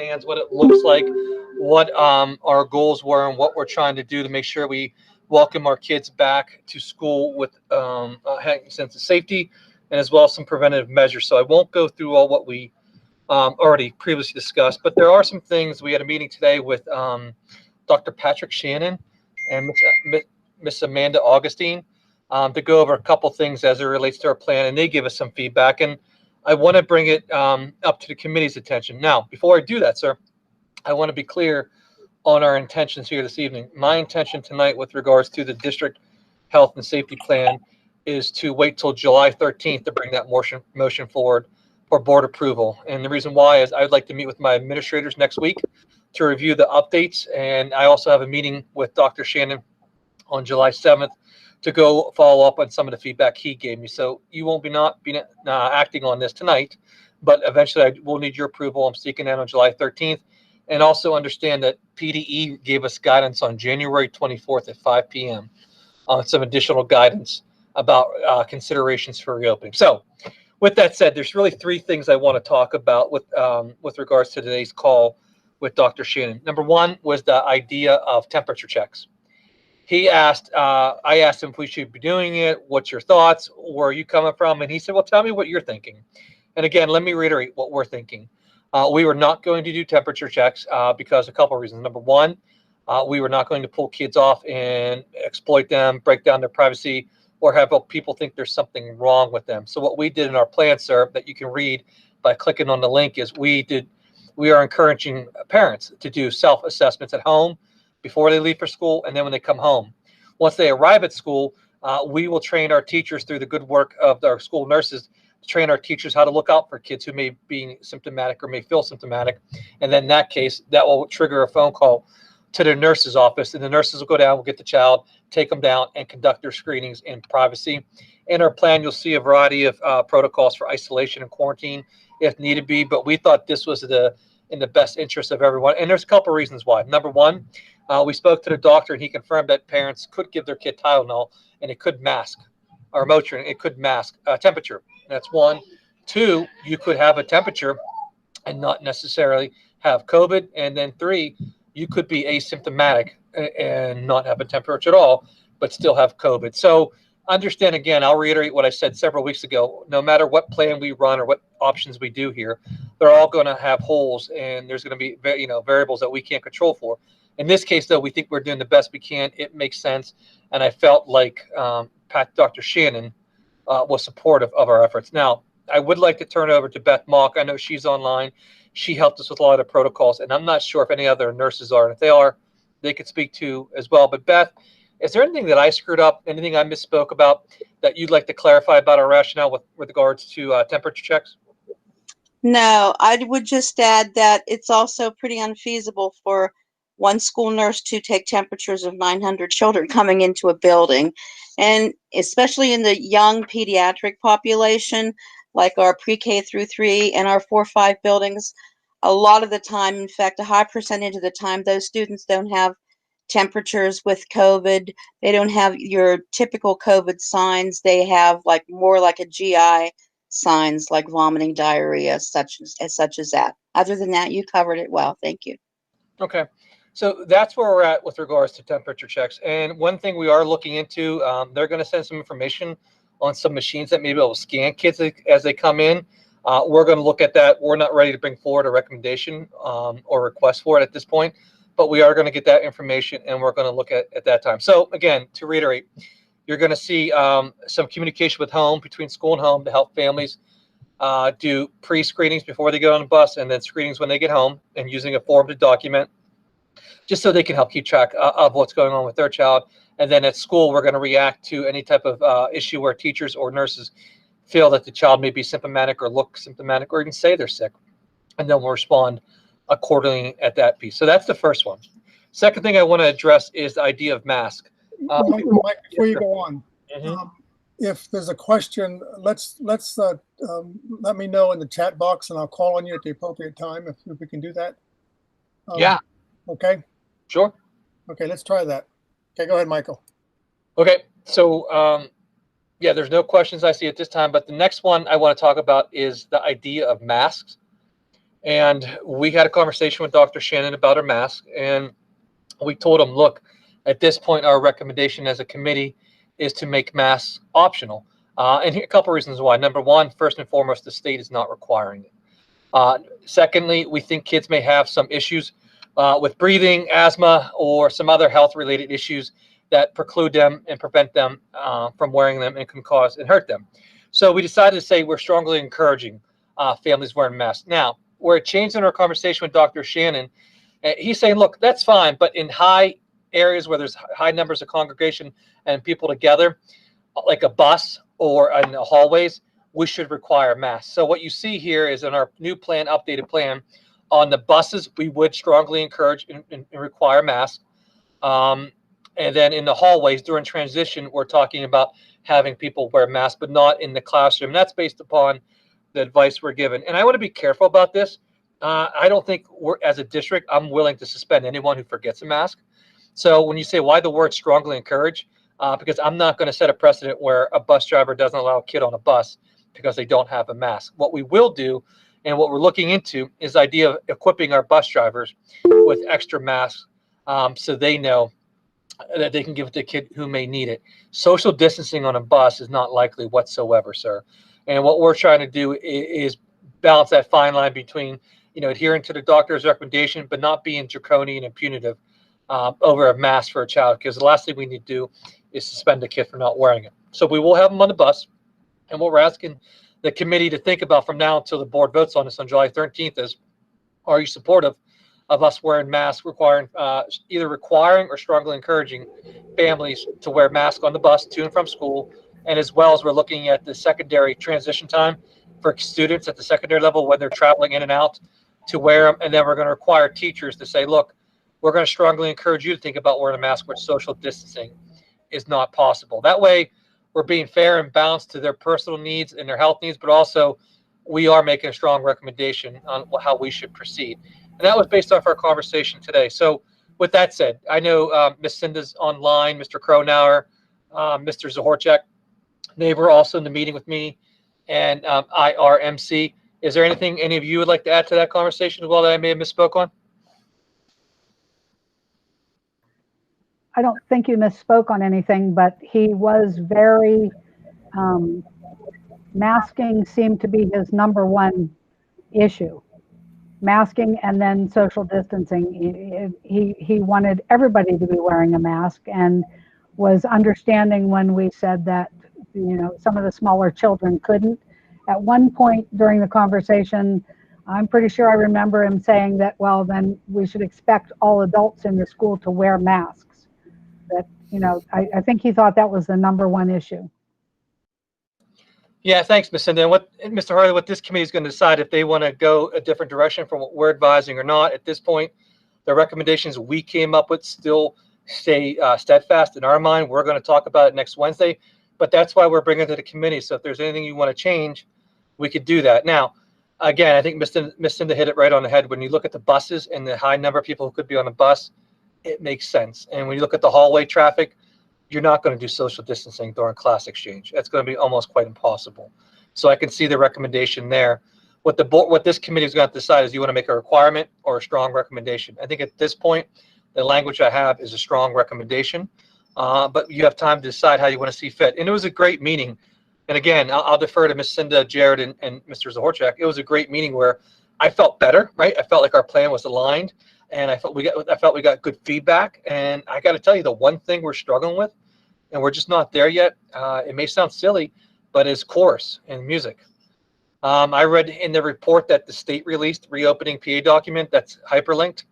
plans, what it looks like, what our goals were, and what we're trying to do to make sure we welcome our kids back to school with a heightened sense of safety, and as well as some preventative measures. So I won't go through all what we already previously discussed, but there are some things. We had a meeting today with Dr. Patrick Shannon and Miss Amanda Augustine to go over a couple things as it relates to our plan, and they give us some feedback. And I want to bring it up to the committee's attention. Now, before I do that, sir, I want to be clear on our intentions here this evening. My intention tonight with regards to the district health and safety plan is to wait till July 13th to bring that motion forward for board approval. And the reason why is I'd like to meet with my administrators next week to review the updates. And I also have a meeting with Dr. Shannon on July 7th to go follow up on some of the feedback he gave me. So you won't be acting on this tonight, but eventually I will need your approval. I'm seeking that on July 13th. And also understand that PDE gave us guidance on January 24th at 5 p.m. on some additional guidance about considerations for reopening. So with that said, there's really three things I want to talk about with regards to today's call with Dr. Shannon. Number one was the idea of temperature checks. He asked, I asked him if we should be doing it. What's your thoughts? Where are you coming from? And he said, well, tell me what you're thinking. And again, let me reiterate what we're thinking. We were not going to do temperature checks because a couple of reasons. Number one, we were not going to pull kids off and exploit them, break down their privacy, or have people think there's something wrong with them. So what we did in our plan, sir, that you can read by clicking on the link, is we are encouraging parents to do self-assessments at home before they leave for school and then when they come home. Once they arrive at school, we will train our teachers through the good work of our school nurses, train our teachers how to look out for kids who may be symptomatic or may feel symptomatic. And then in that case, that will trigger a phone call to their nurse's office, and the nurses will go down, will get the child, take them down, and conduct their screenings in privacy. In our plan, you'll see a variety of protocols for isolation and quarantine if needed be, but we thought this was in the best interest of everyone. And there's a couple of reasons why. Number one, we spoke to the doctor, and he confirmed that parents could give their kid Tylenol, and it could mask, or Motrin, it could mask temperature. That's one. Two, you could have a temperature and not necessarily have COVID. And then three, you could be asymptomatic and not have a temperature at all, but still have COVID. So understand, again, I'll reiterate what I said several weeks ago. No matter what plan we run or what options we do here, they're all going to have holes, and there's going to be variables that we can't control for. In this case, though, we think we're doing the best we can. It makes sense. And I felt like Dr. Shannon was supportive of our efforts. Now, I would like to turn over to Beth Malk. I know she's online. She helped us with a lot of protocols, and I'm not sure if any other nurses are. And if they are, they could speak to as well. But Beth, is there anything that I screwed up, anything I misspoke about that you'd like to clarify about our rationale with regards to temperature checks? No, I would just add that it's also pretty unfeasible for one school nurse to take temperatures of 900 children coming into a building. And especially in the young pediatric population, like our pre-K through 3 and our 4-5 buildings, a lot of the time, in fact, a high percentage of the time, those students don't have temperatures with COVID. They don't have your typical COVID signs. They have more like a GI signs, like vomiting, diarrhea, such as that. Other than that, you covered it well. Thank you. Okay. So that's where we're at with regards to temperature checks. And one thing we are looking into, they're going to send some information on some machines that may be able to scan kids as they come in. We're going to look at that. We're not ready to bring forward a recommendation or request for it at this point, but we are going to get that information, and we're going to look at that time. So again, to reiterate, you're going to see some communication with home, between school and home, to help families do pre-screenings before they get on the bus, and then screenings when they get home, and using a form to document, just so they can help keep track of what's going on with their child. And then at school, we're going to react to any type of issue where teachers or nurses feel that the child may be symptomatic or look symptomatic or even say they're sick. And then we'll respond accordingly at that piece. So that's the first one. Second thing I want to address is the idea of mask. Mike, before you go on, if there's a question, let me know in the chat box, and I'll call on you at the appropriate time if we can do that. Yeah. Okay. Sure. Okay, let's try that. Okay, go ahead, Michael. Okay, so yeah, there's no questions I see at this time, but the next one I want to talk about is the idea of masks. And we had a conversation with Dr. Shannon about our mask, and we told him, look, at this point, our recommendation as a committee is to make masks optional. And here are a couple reasons why. Number one, first and foremost, the state is not requiring it. Secondly, we think kids may have some issues with breathing, asthma, or some other health-related issues that preclude them and prevent them from wearing them and can cause and hurt them. So we decided to say we're strongly encouraging families wearing masks. Now, where it changed in our conversation with Dr. Shannon, he's saying, look, that's fine, but in high areas where there's high numbers of congregation and people together, like a bus or in the hallways, we should require masks. So what you see here is in our new plan, updated plan, on the buses, we would strongly encourage and require masks. And then in the hallways during transition, we're talking about having people wear masks, but not in the classroom. That's based upon the advice we're given. And I want to be careful about this. I don't think as a district, I'm willing to suspend anyone who forgets a mask. So when you say why the word strongly encourage, because I'm not going to set a precedent where a bus driver doesn't allow a kid on a bus because they don't have a mask. What we will do and what we're looking into is the idea of equipping our bus drivers with extra masks so they know that they can give it to a kid who may need it. Social distancing on a bus is not likely whatsoever, sir. And what we're trying to do is balance that fine line between, adhering to the doctor's recommendation, but not being draconian and punitive over a mask for a child, because the last thing we need to do is suspend a kid for not wearing it. So we will have them on the bus. And what we're asking the committee to think about from now until the board votes on this on July 13th is, are you supportive of us wearing masks, either requiring or strongly encouraging families to wear masks on the bus to and from school, and as well as we're looking at the secondary transition time for students at the secondary level when they're traveling in and out to wear them, and then we're going to require teachers to say, look, we're going to strongly encourage you to think about wearing a mask where social distancing is not possible. That way, we're being fair and balanced to their personal needs and their health needs, but also we are making a strong recommendation on how we should proceed. And that was based off our conversation today. So with that said, I know Ms. Cinda's online, Mr. Cronauer, Mr. Zahorchak, they were also in the meeting with me, and IRMC. Is there anything any of you would like to add to that conversation as well that I may have misspoke on? I don't think you misspoke on anything, but he was very, masking seemed to be his number one issue. Masking and then social distancing. He wanted everybody to be wearing a mask and was understanding when we said that, some of the smaller children couldn't. At one point during the conversation, I'm pretty sure I remember him saying that, well, then we should expect all adults in the school to wear masks. That, I think he thought that was the number one issue. Yeah, thanks, Ms. Cinda. And Mr. Harley, what this committee is going to decide if they want to go a different direction from what we're advising or not. At this point, the recommendations we came up with still stay steadfast in our mind. We're going to talk about it next Wednesday, but that's why we're bringing it to the committee. So if there's anything you want to change, we could do that. Now, again, I think Ms. Cinda hit it right on the head. When you look at the buses and the high number of people who could be on a bus, it makes sense. And when you look at the hallway traffic, you're not going to do social distancing during class exchange. That's going to be almost quite impossible. So I can see the recommendation there. What this committee is going to decide is, you want to make a requirement or a strong recommendation. I think at this point, the language I have is a strong recommendation, but you have time to decide how you want to see fit. And it was a great meeting. And again, I'll defer to Ms. Cinda, Jared, and Mr. Zahorchak. It was a great meeting where I felt better, right? I felt like our plan was aligned, and I felt we got good feedback. And I got to tell you, the one thing we're struggling with, and we're just not there yet, it may sound silly, but is chorus and music. I read in the report that the state released reopening PA document that's hyperlinked.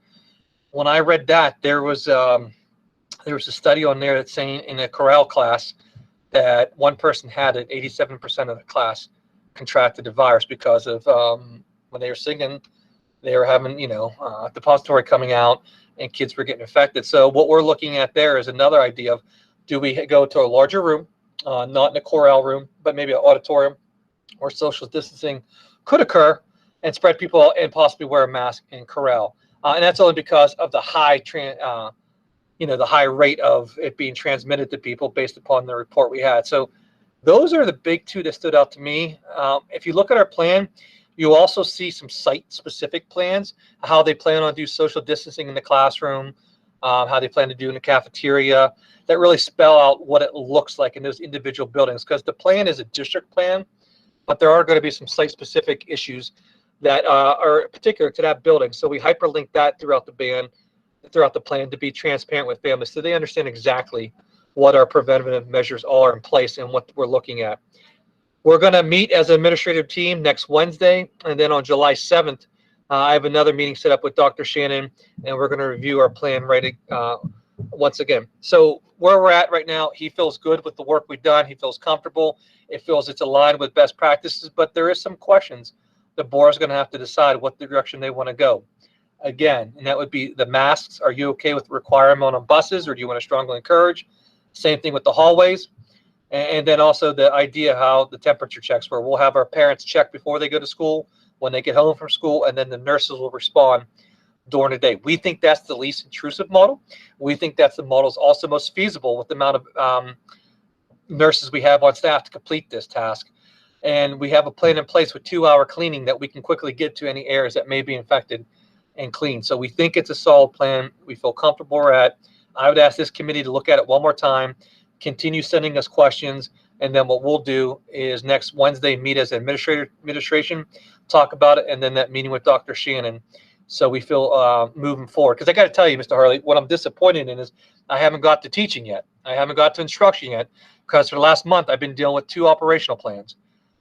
When I read that, there was a study on there that's saying in a chorale class that one person had it, 87% of the class contracted the virus because of when they were singing, they were having, depository coming out and kids were getting infected. So what we're looking at there is another idea of, do we go to a larger room, not in a chorale room, but maybe an auditorium where social distancing could occur, and spread people and possibly wear a mask in chorale. And that's only because of the high the high rate of it being transmitted to people based upon the report we had. So those are the big two that stood out to me. If you look at our plan, You also see some site-specific plans, how they plan on do social distancing in the classroom, how they plan to do in the cafeteria, that really spell out what it looks like in those individual buildings. Because the plan is a district plan, but there are going to be some site-specific issues that are particular to that building. So we hyperlink that throughout the plan to be transparent with families so they understand exactly what our preventative measures are in place and what we're looking at. We're going to meet as an administrative team next Wednesday, and then on July 7th, I have another meeting set up with Dr. Shannon, and we're going to review our plan once again. So where we're at right now, he feels good with the work we've done. He feels comfortable. It feels it's aligned with best practices, but there is some questions. The board is going to have to decide what direction they want to go. Again, and that would be the masks. Are you okay with the requirement on buses, or do you want to strongly encourage? Same thing with the hallways. And then also the idea how the temperature checks, where we'll have our parents check before they go to school, when they get home from school, and then the nurses will respond during the day. We think that's the least intrusive model. We think that's the model is also most feasible with the amount of nurses we have on staff to complete this task. And we have a plan in place with 2-hour cleaning that we can quickly get to any areas that may be infected and clean. So we think it's a solid plan. We feel comfortable we're at. I would ask this committee to look at it one more time, continue sending us questions, and then what we'll do is next Wednesday meet as administration, talk about it, and then that meeting with Dr. Shannon. So we feel moving forward. Because I got to tell you, Mr. Harley, what I'm disappointed in is I haven't got to teaching yet. I haven't got to instruction yet, because for the last month I've been dealing with 2 operational plans.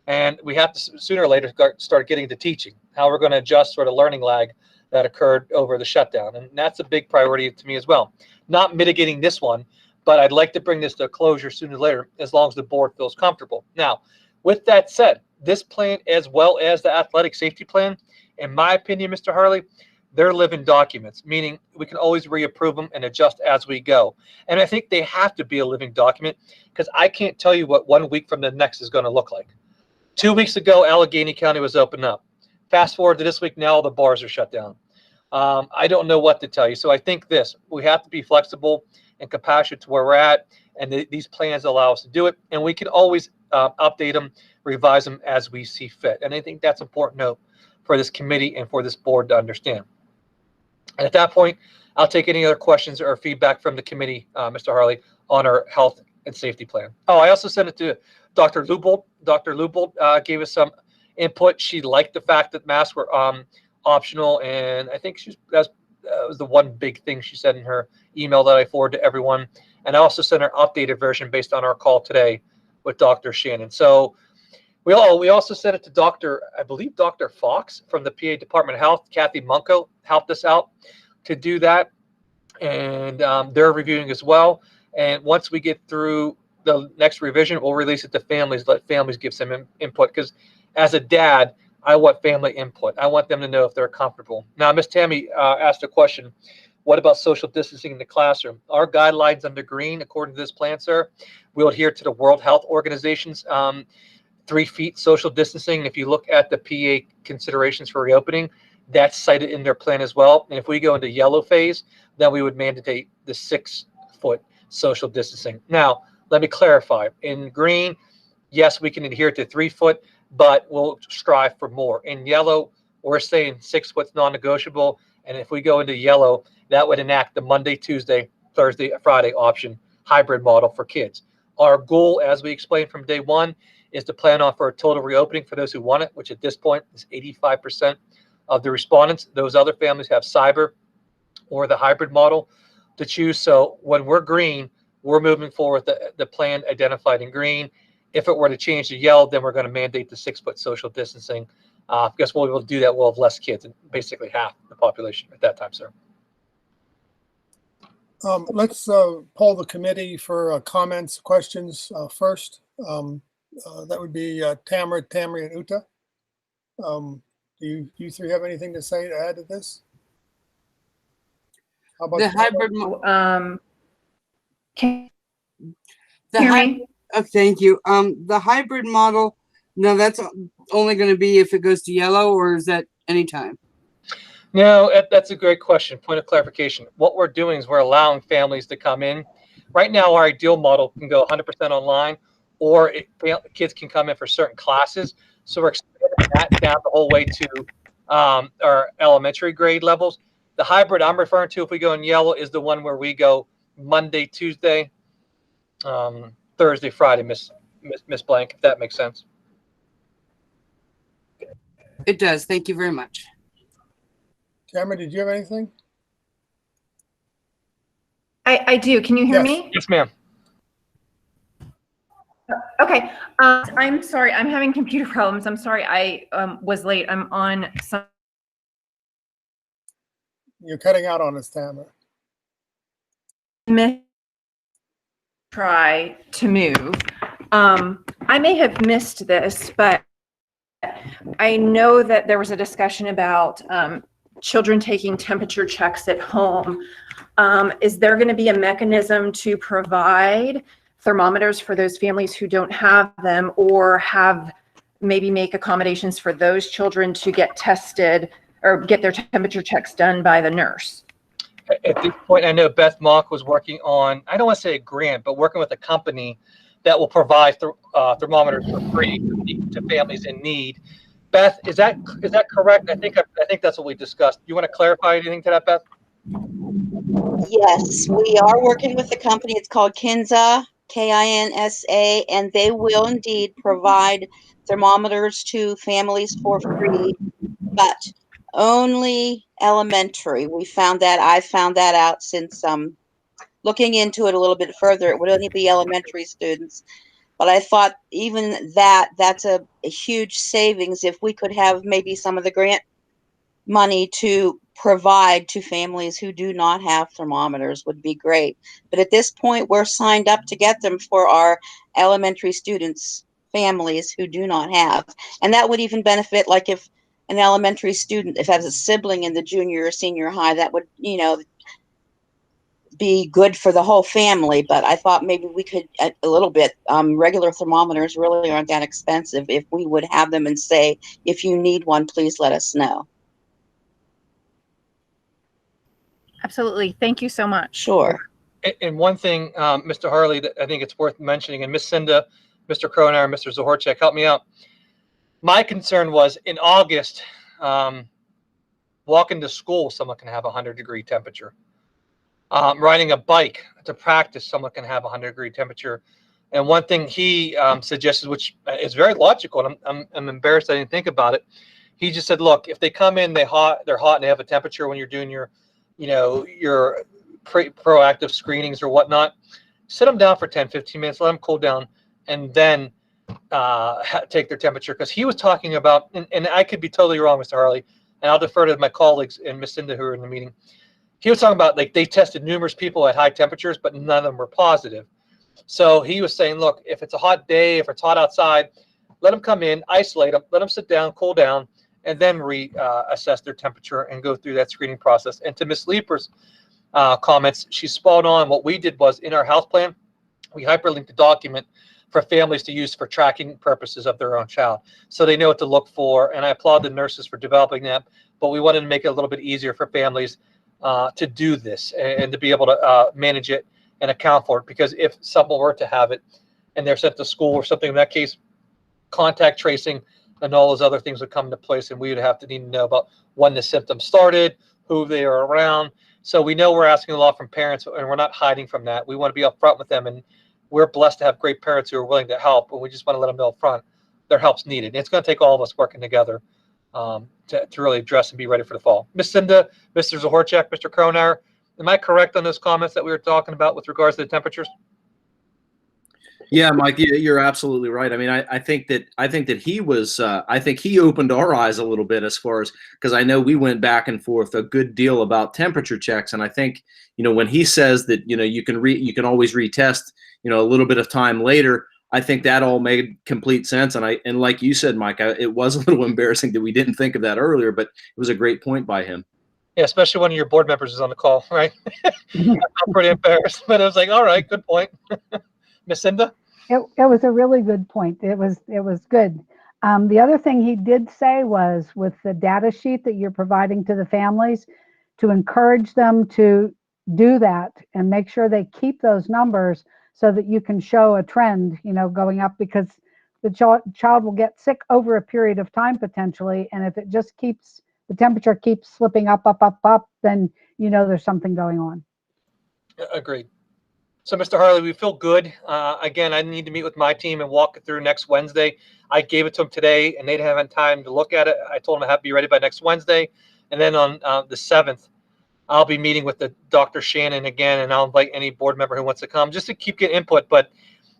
And we have to sooner or later start getting to teaching, how we're going to adjust for the learning lag that occurred over the shutdown. And that's a big priority to me as well. Not mitigating this one, but I'd like to bring this to a closure sooner or later, as long as the board feels comfortable. Now, with that said, this plan, as well as the athletic safety plan, in my opinion, Mr. Harley, they're living documents, meaning we can always reapprove them and adjust as we go. And I think they have to be a living document, because I can't tell you what 1 week from the next is going to look like. 2 weeks ago, Allegheny County was opened up. Fast forward to this week, now all the bars are shut down. I don't know what to tell you. So I think we have to be flexible and compassionate to where we're at, and these plans allow us to do it. And we can always update them, revise them as we see fit. And I think that's an important note for this committee and for this board to understand. And at that point, I'll take any other questions or feedback from the committee, Mr. Harley, on our health and safety plan. Oh, I also sent it to Dr. Lubold. Dr. Lubold gave us some input. She liked the fact that masks were optional, and I think that was the one big thing she said in her email that I forwarded to everyone. And I also sent her updated version based on our call today with Dr. Shannon. So we also sent it to I believe Dr. Fox from the PA Department of Health. Kathy Munko helped us out to do that, and they're reviewing as well. And once we get through the next revision, we'll release it to families, let families give some input. Because as a dad, I want family input. I want them to know if they're comfortable. Now, Ms. Tammy asked a question. What about social distancing in the classroom? Our guidelines under green, according to this plan, sir, will adhere to the World Health Organization's 3 feet social distancing. If you look at the PA considerations for reopening, that's cited in their plan as well. And if we go into yellow phase, then we would mandate the 6-foot social distancing. Now, let me clarify. In green, yes, we can adhere to 3 foot, but we'll strive for more. In yellow, we're saying 6 foot's non-negotiable. And if we go into yellow, that would enact the Monday, Tuesday, Thursday, Friday option hybrid model for kids. Our goal, as we explained from day one, is to plan on for a total reopening for those who want it, which at this point is 85% of the respondents. Those other families have cyber or the hybrid model to choose. So when we're green, we're moving forward with the plan identified in green. If it were to change to yellow, then we're going to mandate the 6-foot social distancing. Because we'll be able to do that, we'll have less kids, and basically half the population at that time, sir. Let's poll the committee for comments, questions first. That would be Tamara, Tammy, and Uta. Do you 3 have anything to say to add to this? How about The hybrid Can the you hear hy- me? thank you. The hybrid model, no, that's only going to be if it goes to yellow, or is that anytime? No, that's a great question. Point of clarification. What we're doing is we're allowing families to come in. Right now, our ideal model can go 100% online, or kids can come in for certain classes. So we're expanding that down the whole way to our elementary grade levels. The hybrid I'm referring to, if we go in yellow, is the one where we go Monday, Tuesday, Thursday, Friday, Miss Blank, if that makes sense. It does. Thank you very much. Tamara, did you have anything? I do. Can you hear Yes. me? Yes, ma'am. Okay. I'm sorry. I'm having computer problems. I'm sorry. I was late. I'm on some. You're cutting out on us, Tamara. Try to move. I may have missed this, but I know that there was a discussion about children taking temperature checks at home. Is there going to be a mechanism to provide thermometers for those families who don't have them, or maybe make accommodations for those children to get tested or get their temperature checks done by the nurse? At this point, I know Beth Mock was working on, I don't want to say a grant, but working with a company that will provide thermometers for free to families in need. Beth, is that correct? I think that's what we discussed. You want to clarify anything to that, Beth? Yes, we are working with the company. It's called Kinsa, Kinsa, and they will indeed provide thermometers to families for free, but only elementary. I found that out since looking into it a little bit further. It would only be elementary students. But I thought even that's a huge savings if we could have maybe some of the grant money to provide to families who do not have thermometers would be great. But at this point, we're signed up to get them for our elementary students, families who do not have. And that would even benefit, like if an elementary student, if has a sibling in the junior or senior high, that would, be good for the whole family. But I thought maybe we could a little bit, regular thermometers really aren't that expensive. If we would have them and say, if you need one, please let us know. Absolutely. Thank you so much. Sure. And one thing, Mr. Harley, that I think it's worth mentioning, and Miss Cinda, Mr. Kronar, Mr. Zohorchek, help me out. My concern was in August, walking to school, someone can have a 100-degree temperature. Riding a bike to practice, someone can have a 100-degree temperature. And one thing he suggested, which is very logical, and I'm embarrassed I didn't think about it. He just said, look, if they come in, they're hot and they have a temperature when you're doing your proactive screenings or whatnot, sit them down for 10, 15 minutes, let them cool down, and then take their temperature. Because he was talking about, and I could be totally wrong, Mr. Harley, and I'll defer to my colleagues and Ms. Cinda who are in the meeting. He was talking about, like, they tested numerous people at high temperatures, but none of them were positive. So he was saying, look, if it's a hot day, if it's hot outside, let them come in, isolate them, let them sit down, cool down, and then assess their temperature and go through that screening process. And to Ms. Leeper's comments, she's spot on. What we did was, in our health plan, we hyperlinked the document for families to use for tracking purposes of their own child, so they know what to look for. And I applaud the nurses for developing that, but we wanted to make it a little bit easier for families to do this and to be able to manage it and account for it. Because if someone were to have it and they're sent to school or something, in that case, contact tracing and all those other things would come into place, and we would have to need to know about when the symptoms started, who they are around. So we know we're asking a lot from parents, and we're not hiding from that. We want to be upfront with them, and we're blessed to have great parents who are willing to help, and we just want to let them know up front their help's needed. And it's going to take all of us working together to really address and be ready for the fall. Ms. Cinda, Mr. Zohorchek, Mr. Kronar, am I correct on those comments that we were talking about with regards to the temperatures? Yeah, Mike, you're absolutely right. I mean, I think that he was. I think he opened our eyes a little bit as far as, because I know we went back and forth a good deal about temperature checks, and I think when he says that you can always retest a little bit of time later, I think that all made complete sense. And like you said, Mike, it was a little embarrassing that we didn't think of that earlier, but it was a great point by him. Yeah, especially when your board members is on the call, right? I'm pretty embarrassed, but I was like, all right, good point. Miss Cinda? It was a really good point. It was good. The other thing he did say was, with the data sheet that you're providing to the families, to encourage them to do that and make sure they keep those numbers so that you can show a trend, going up, because the child will get sick over a period of time potentially. And if it just keeps, the temperature keeps slipping up, then you know there's something going on. Agreed. So, Mr. Harley, we feel good. Again, I need to meet with my team and walk it through next Wednesday. I gave it to them today, and they didn't have time to look at it. I told them I have to be ready by next Wednesday. And then on the 7th, I'll be meeting with the Dr. Shannon again, and I'll invite any board member who wants to come just to keep getting input. But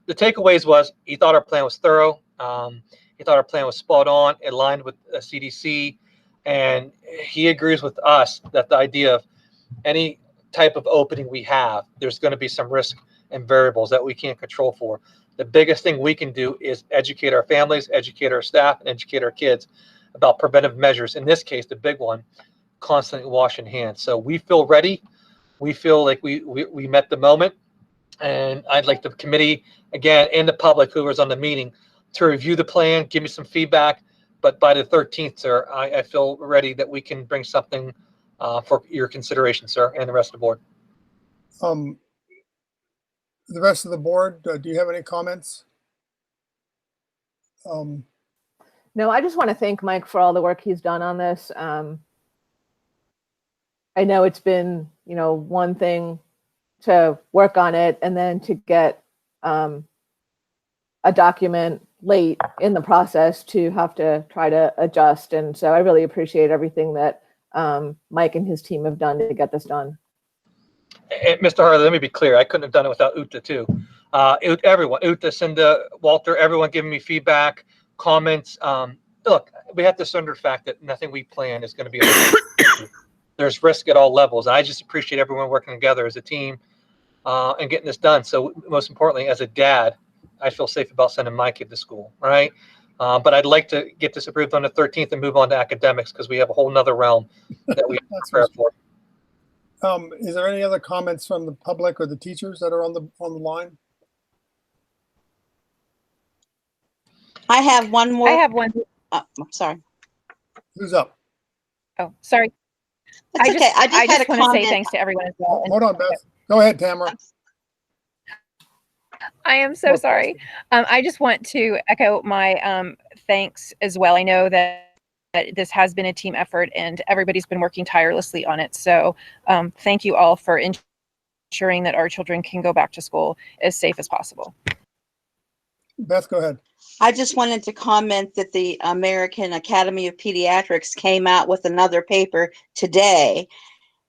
the takeaways was he thought our plan was thorough. He thought our plan was spot on, aligned with CDC, and he agrees with us that the idea of any type of opening we have, there's going to be some risk and variables that we can't control for. The biggest thing we can do is educate our families, educate our staff, and educate our kids about preventive measures. In this case, the big one, constantly washing hands. So we feel ready. We feel like we met the moment. And I'd like the committee, again, and the public who was on the meeting to review the plan, give me some feedback. But by the 13th, sir, I feel ready that we can bring something for your consideration, sir, and the rest of the board. The rest of the board, do you have any comments? No, I just want to thank Mike for all the work he's done on this. I know it's been, one thing to work on it and then to get a document late in the process to have to try to adjust. And so I really appreciate everything that Mike and his team have done to get this done. And Mr. Harley, let me be clear. I couldn't have done it without Uta too. Everyone, Uta, Cinda, Walter, everyone giving me feedback, comments. Look, we have to surrender the fact that nothing we plan is going to be there's risk at all levels. I just appreciate everyone working together as a team and getting this done. So most importantly, as a dad, I feel safe about sending my kid to school, right? But I'd like to get this approved on the 13th and move on to academics because we have a whole nother realm that we have to prepare for. Is there any other comments from the public or the teachers that are on the line? I have one more. I have one. I'm sorry. Who's up? Oh, sorry. That's okay. I just had a want to say comment. thanks to everyone as well. Hold on, Beth. Go ahead, Tamara. I am so sorry. I just want to echo my thanks as well. I know that this has been a team effort and everybody's been working tirelessly on it. So thank you all for ensuring that our children can go back to school as safe as possible. Beth, go ahead. I just wanted to comment that the American Academy of Pediatrics came out with another paper today,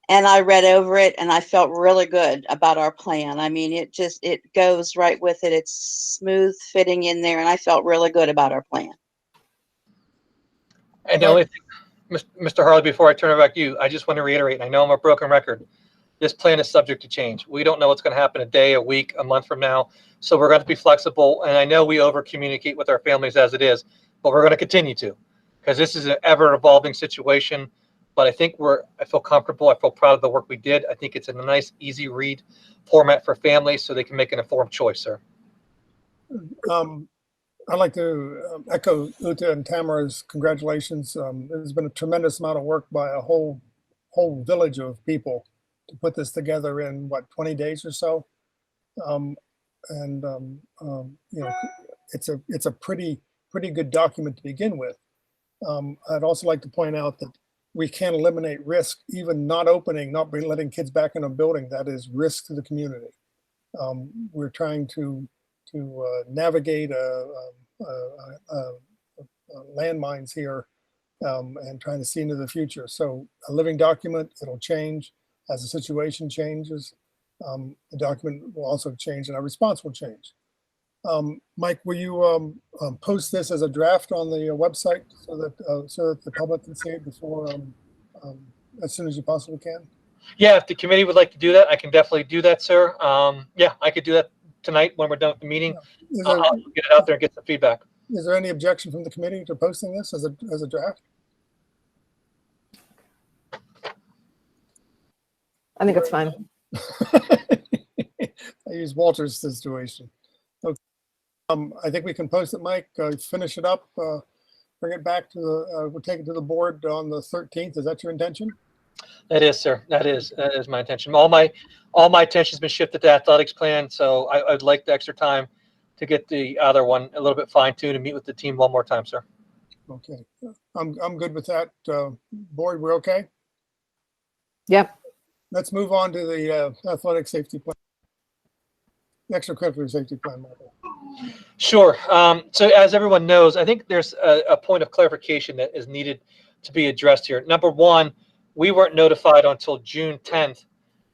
and I read over it and I felt really good about our plan. I mean, it goes right with it. It's smooth fitting in there, and I felt really good about our plan. And the only thing, Mr. Harley, before I turn it back to you, I just want to reiterate, and I know I'm a broken record, this plan is subject to change. We don't know what's going to happen a day, a week, a month from now. So we're going to be flexible. And I know we over communicate with our families as it is, but we're going to continue to, because this is an ever evolving situation. But I think I feel comfortable. I feel proud of the work we did. I think it's a nice, easy read format for families so they can make an informed choice, sir. I'd like to echo Uta and Tamara's congratulations. There's been a tremendous amount of work by a whole village of people to put this together in 20 days or so. It's a pretty good document to begin with. I'd also like to point out that we can't eliminate risk, even not opening, not letting kids back in a building. That is risk to the community. We're trying to navigate landmines here and trying to see into the future. So a living document, it'll change as the situation changes. The document will also change and our response will change. Mike, will you post this as a draft on the website so that the public can see it before as soon as you possibly can? Yeah, if the committee would like to do that, I can definitely do that, sir. Yeah, I could do that tonight when we're done with the meeting. I'll get it out there and get some feedback. Is there any objection from the committee to posting this as a draft? I think it's fine. I use Walter's situation. Okay. I think we can post it, Mike. Finish it up. Bring it back to we'll take it to the board on the 13th. Is that your intention? That is, sir. That is my intention. All my attention's been shifted to athletics plan, so I'd like the extra time to get the other one a little bit fine-tuned and meet with the team one more time, sir. Okay, I'm good with that. Board, we're okay? Yep. Let's move on to the athletic safety plan. Extracurricular safety plan, Michael. Sure. So as everyone knows, I think there's a point of clarification that is needed to be addressed here. Number one, we weren't notified until June 10th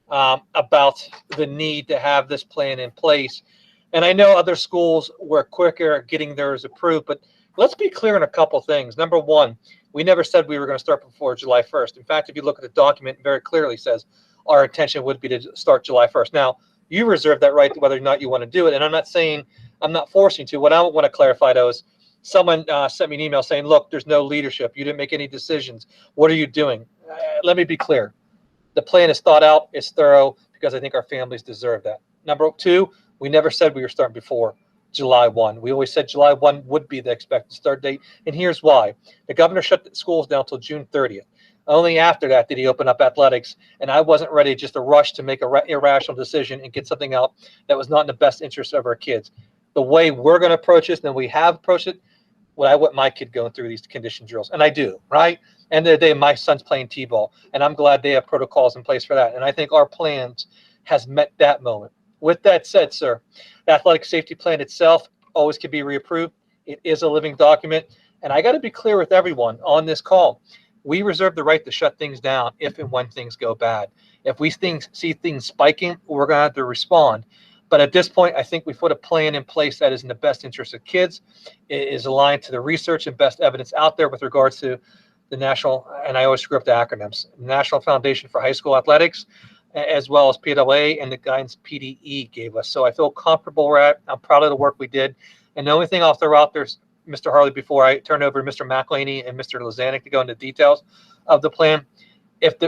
about the need to have this plan in place. And I know other schools were quicker at getting theirs approved, but let's be clear on a couple things. Number one, we never said we were going to start before July 1st. In fact, if you look at the document, it very clearly says our intention would be to start July 1st. Now, you reserve that right to whether or not you want to do it. And I'm not saying, I'm not forcing you to. What I want to clarify, though, is someone sent me an email saying, look, there's no leadership. You didn't make any decisions. What are you doing? Let me be clear. The plan is thought out. It's thorough because I think our families deserve that. Number two, we never said we were starting before July 1. We always said July 1 would be the expected start date. And here's why. The governor shut the schools down until June 30th. Only after that did he open up athletics, and I wasn't ready just to rush to make an irrational decision and get something out that was not in the best interest of our kids. The way we're going to approach this, and we have approached it, I want my kid going through these condition drills, and I do, right? End of the day, my son's playing t-ball, and I'm glad they have protocols in place for that, and I think our plans has met that moment. With that said, sir, the athletic safety plan itself always can be reapproved. It is a living document, and I got to be clear with everyone on this call. We reserve the right to shut things down if and when things go bad. If we see things spiking, we're going to have to respond. But at this point, I think we put a plan in place that is in the best interest of kids. It is aligned to the research and best evidence out there with regards to the national, and I always screw up the acronyms, National Foundation for High School Athletics, as well as PWA and the guidance PDE gave us. So I feel comfortable with it. I'm proud of the work we did. And the only thing I'll throw out there, Mr. Harley, before I turn over to Mr. McElhaney and Mr. Lazanik to go into details of the plan,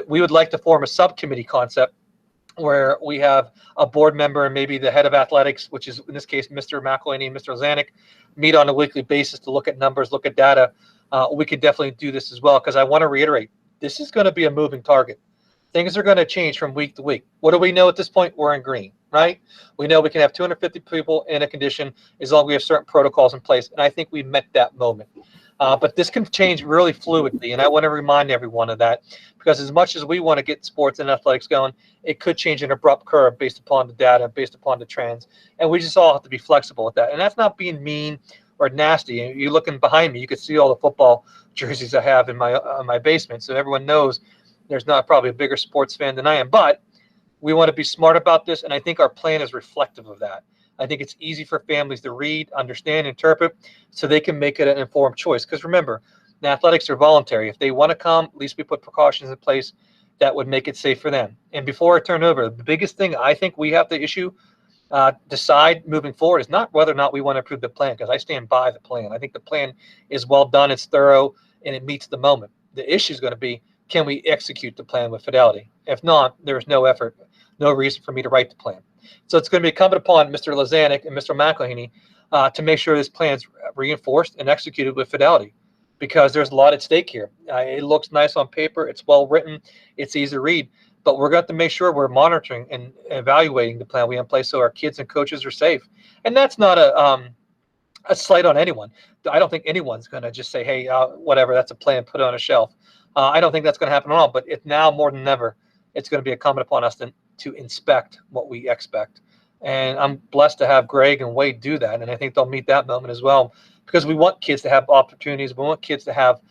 we would like to form a subcommittee concept where we have a board member and maybe the head of athletics, which is in this case Mr. McElhaney and Mr. Lazanik, meet on a weekly basis to look at numbers, look at data. We could definitely do this as well, because I want to reiterate, this is going to be a moving target. Things are going to change from week to week. What do we know at this point? We're in green, right? We know we can have 250 people in a condition as long as we have certain protocols in place, and I think we met that moment. But this can change really fluidly, and I want to remind everyone of that, because as much as we want to get sports and athletics going, it could change an abrupt curve based upon the data, based upon the trends, and we just all have to be flexible with that. And that's not being mean or nasty. You're looking behind me, you can see all the football jerseys I have in my basement, so everyone knows there's not probably a bigger sports fan than I am. But we want to be smart about this, and I think our plan is reflective of that. I think it's easy for families to read, understand, interpret, so they can make it an informed choice. Because remember, the athletics are voluntary. If they want to come, at least we put precautions in place that would make it safe for them. And before I turn over, the biggest thing I think we have to decide moving forward is not whether or not we want to approve the plan, because I stand by the plan. I think the plan is well done, it's thorough, and it meets the moment. The issue is going to be, can we execute the plan with fidelity? If not, there's no effort, no reason for me to write the plan. So it's going to be incumbent upon Mr. Lazanik and Mr. McElhaney to make sure this plan is reinforced and executed with fidelity, because there's a lot at stake here. It looks nice on paper, it's well written, it's easy to read, but we're going to have to make sure we're monitoring and evaluating the plan we have in place so our kids and coaches are safe. And that's not a slight on anyone. I don't think anyone's going to just say, hey, whatever, that's a plan, put it on a shelf. I don't think that's going to happen at all, but now more than ever, it's going to be incumbent upon us to inspect what we expect. And I'm blessed to have Greg and Wade do that, and I think they'll meet that moment as well, because we want kids to have opportunities. We want kids to have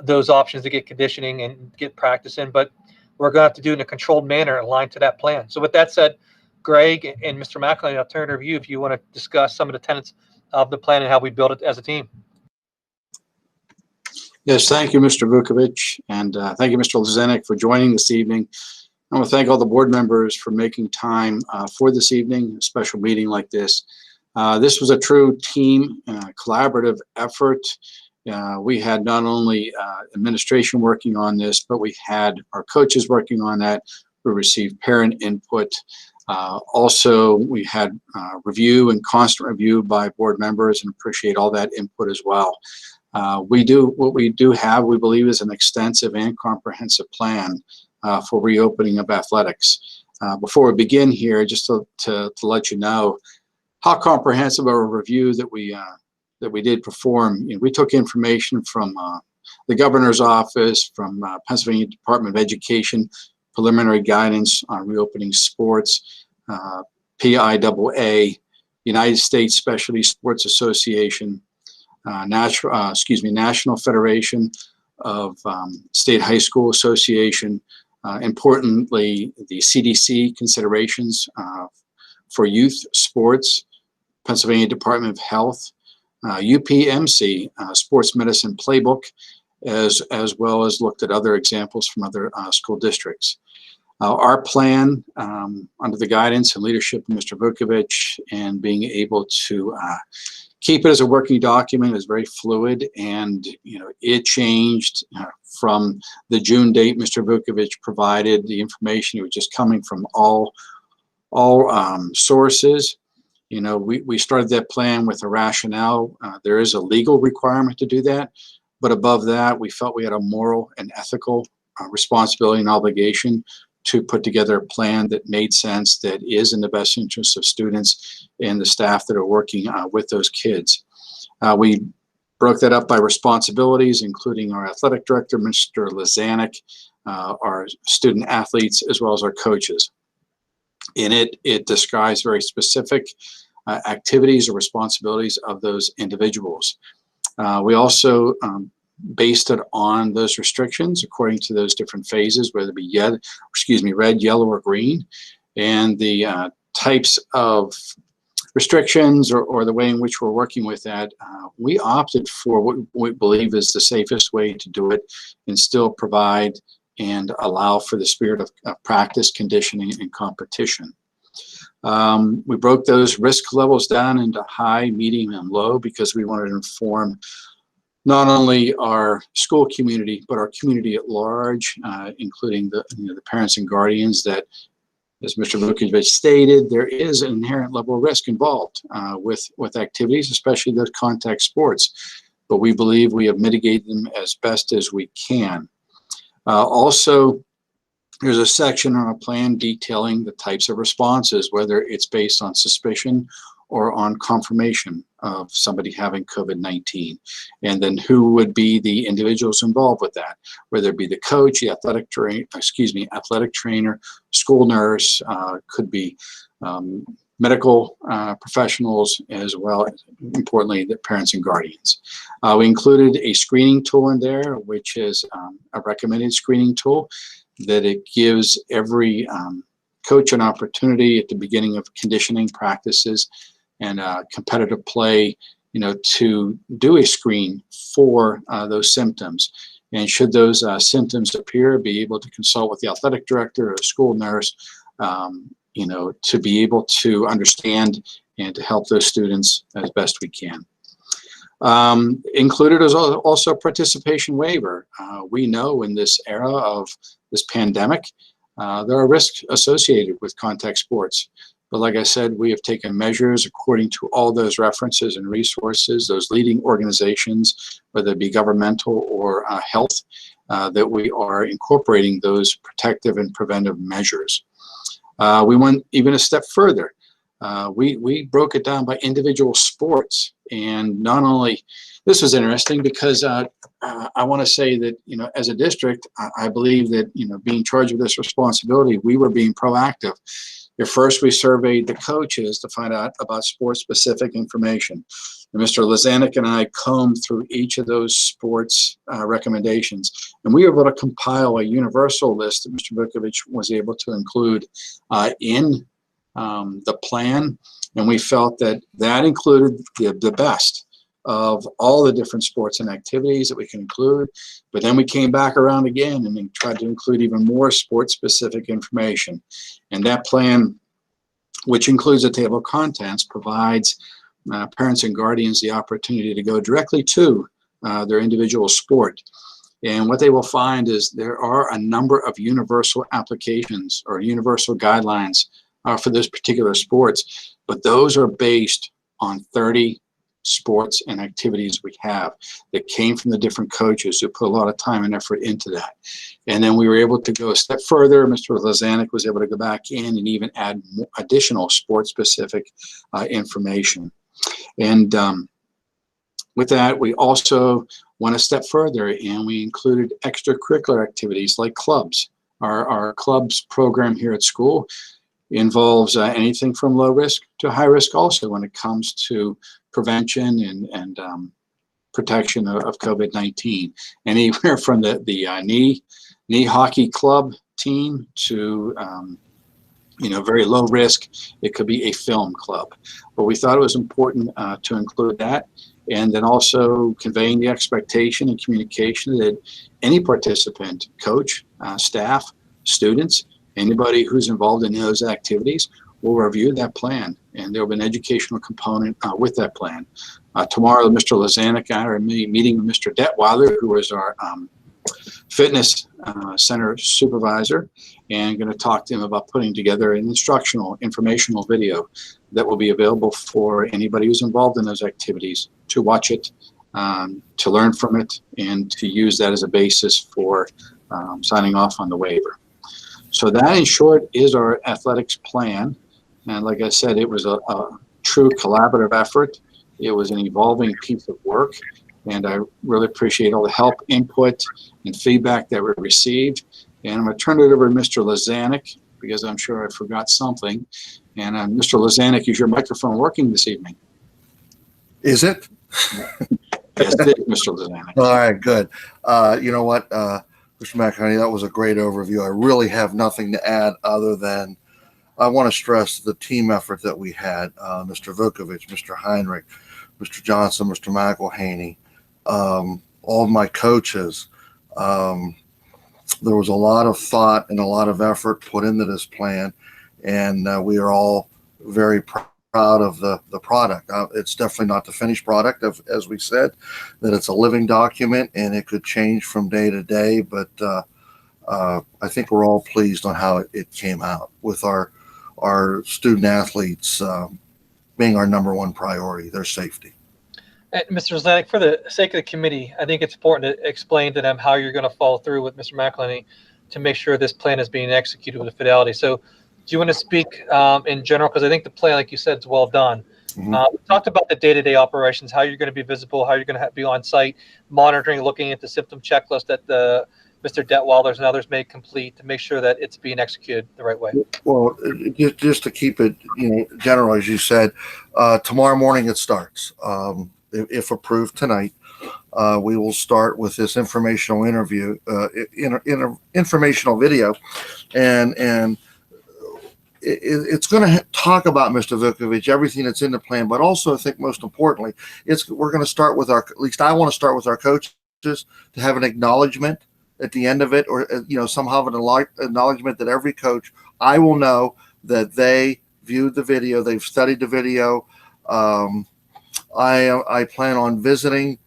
those options to get conditioning and get practice in, but we're going to have to do it in a controlled manner aligned to that plan. So with that said, Greg and Mr. McElhaney, I'll turn it over to you if you want to discuss some of the tenets of the plan and how we build it as a team. Yes, thank you, Mr. Vukovic, and thank you, Mr. Lazanik, for joining this evening. I want to thank all the board members for making time for this evening, a special meeting like this. This was a true team, collaborative effort. We had not only administration working on this, but we had our coaches working on that. We received parent input. Also, we had review and constant review by board members, and appreciate all that input as well. What we do have, we believe, is an extensive and comprehensive plan for reopening of athletics. Before we begin here, just to let you know, how comprehensive of a review that we did perform. We took information from the governor's office, from Pennsylvania Department of Education, preliminary guidance on reopening sports, PIAA, United States Specialty Sports Association, National Federation of State High School Association, importantly, the CDC considerations for youth sports, Pennsylvania Department of Health, UPMC Sports Medicine Playbook, as well as looked at other examples from other school districts. Our plan, under the guidance and leadership of Mr. Vukovich, and being able to keep it as a working document, is very fluid, and it changed from the June date Mr. Vukovich provided the information. It was just coming from all sources. We started that plan with a rationale. There is a legal requirement to do that, but above that, we felt we had a moral and ethical responsibility and obligation to put together a plan that made sense, that is in the best interest of students and the staff that are working with those kids. We broke that up by responsibilities, including our athletic director, Mr. Lizanik, our student athletes, as well as our coaches. In it describes very specific activities or responsibilities of those individuals. We also based it on those restrictions according to those different phases, whether it be red, yellow, or green, and the types of restrictions or the way in which we're working with that. We opted for what we believe is the safest way to do it and still provide and allow for the spirit of practice, conditioning, and competition. We broke those risk levels down into high, medium, and low because we wanted to inform not only our school community, but our community at large, including the parents and guardians, that, as Mr. Vukovich stated, there is an inherent level of risk involved with activities, especially those contact sports. But we believe we have mitigated them as best as we can. Also, there's a section on our plan detailing the types of responses, whether it's based on suspicion or on confirmation of somebody having COVID-19, and then who would be the individuals involved with that, whether it be the coach, the athletic trainer, school nurse, could be medical professionals, as well as, importantly, the parents and guardians. We included a screening tool in there, which is a recommended screening tool that it gives every coach an opportunity at the beginning of conditioning practices and competitive play, to do a screen for those symptoms. And should those symptoms appear, be able to consult with the athletic director or school nurse, to be able to understand and to help those students as best we can. Included is also a participation waiver. We know in this era of this pandemic, there are risks associated with contact sports. But like I said, we have taken measures according to all those references and resources, those leading organizations, whether it be governmental or health, that we are incorporating those protective and preventive measures. We went even a step further. We broke it down by individual sports, and not only, this was interesting because I want to say that, as a district, I believe that, being charged with this responsibility, we were being proactive. At first, we surveyed the coaches to find out about sport-specific information. And Mr. Lizanik and I combed through each of those sports recommendations, and we were able to compile a universal list that Mr. Vukovich was able to include in the plan, and we felt that included the best of all the different sports and activities that we can include. But then we came back around again and then tried to include even more sports-specific information. And that plan, which includes a table of contents, provides parents and guardians the opportunity to go directly to their individual sport. And what they will find is there are a number of universal applications or universal guidelines for those particular sports, but those are based on 30 sports and activities we have that came from the different coaches who put a lot of time and effort into that. And then we were able to go a step further. Mr. Lazanik was able to go back in and even add additional sports-specific information. And with that, we also went a step further, and we included extracurricular activities like clubs. Our clubs program here at school involves anything from low risk to high risk also when it comes to prevention and protection of COVID-19. Anywhere from the knee hockey club team to very low risk, it could be a film club. But we thought it was important to include that, and then also conveying the expectation and communication that any participant, coach, staff, students, anybody who's involved in those activities will review that plan, and there will be an educational component with that plan. Tomorrow, Mr. Lazanik and I are meeting with Mr. Detweiler, who is our fitness center supervisor, and going to talk to him about putting together an informational video that will be available for anybody who's involved in those activities to watch it, to learn from it, and to use that as a basis for signing off on the waiver. So that, in short, is our athletics plan. And like I said, it was a true collaborative effort. It was an evolving piece of work. And I really appreciate all the help, input, and feedback that we received. And I'm going to turn it over to Mr. Lazanik, because I'm sure I forgot something. And Mr. Lazanik, is your microphone working this evening? Is it? Yes, it is, Mr. Lazanik. All right, good. You know what, Mr. McInerney, that was a great overview. I really have nothing to add other than I want to stress the team effort that we had. Mr. Vukovic, Mr. Heinrich, Mr. Johnson, Mr. McElhaney, all of my coaches. There was a lot of thought and a lot of effort put into this plan, and we are all very proud of the product. It's definitely not the finished product, as we said, that it's a living document and it could change from day to day, but I think we're all pleased on how it came out, with our student athletes being our number one priority, their safety. And Mr. Zanik, for the sake of the committee, I think it's important to explain to them how you're going to follow through with Mr. McElhaney to make sure this plan is being executed with fidelity. So do you want to speak in general? Because I think the plan, like you said, is well done. Mm-hmm. We talked about the day-to-day operations, how you're going to be visible, how you're going to be on site, monitoring, looking at the symptom checklist that Mr. Detweilers and others may complete to make sure that it's being executed the right way. Well, just to keep it general, as you said, tomorrow morning it starts. If approved tonight, we will start with this informational interview, informational video, and it's going to talk about, Mr. Vukovic, everything that's in the plan, but also I think most importantly, we're going to start with at least I want to start with our coaches to have an acknowledgement at the end of it, or somehow an acknowledgement that every coach, I will know that they viewed the video, they've studied the video. I plan on visiting,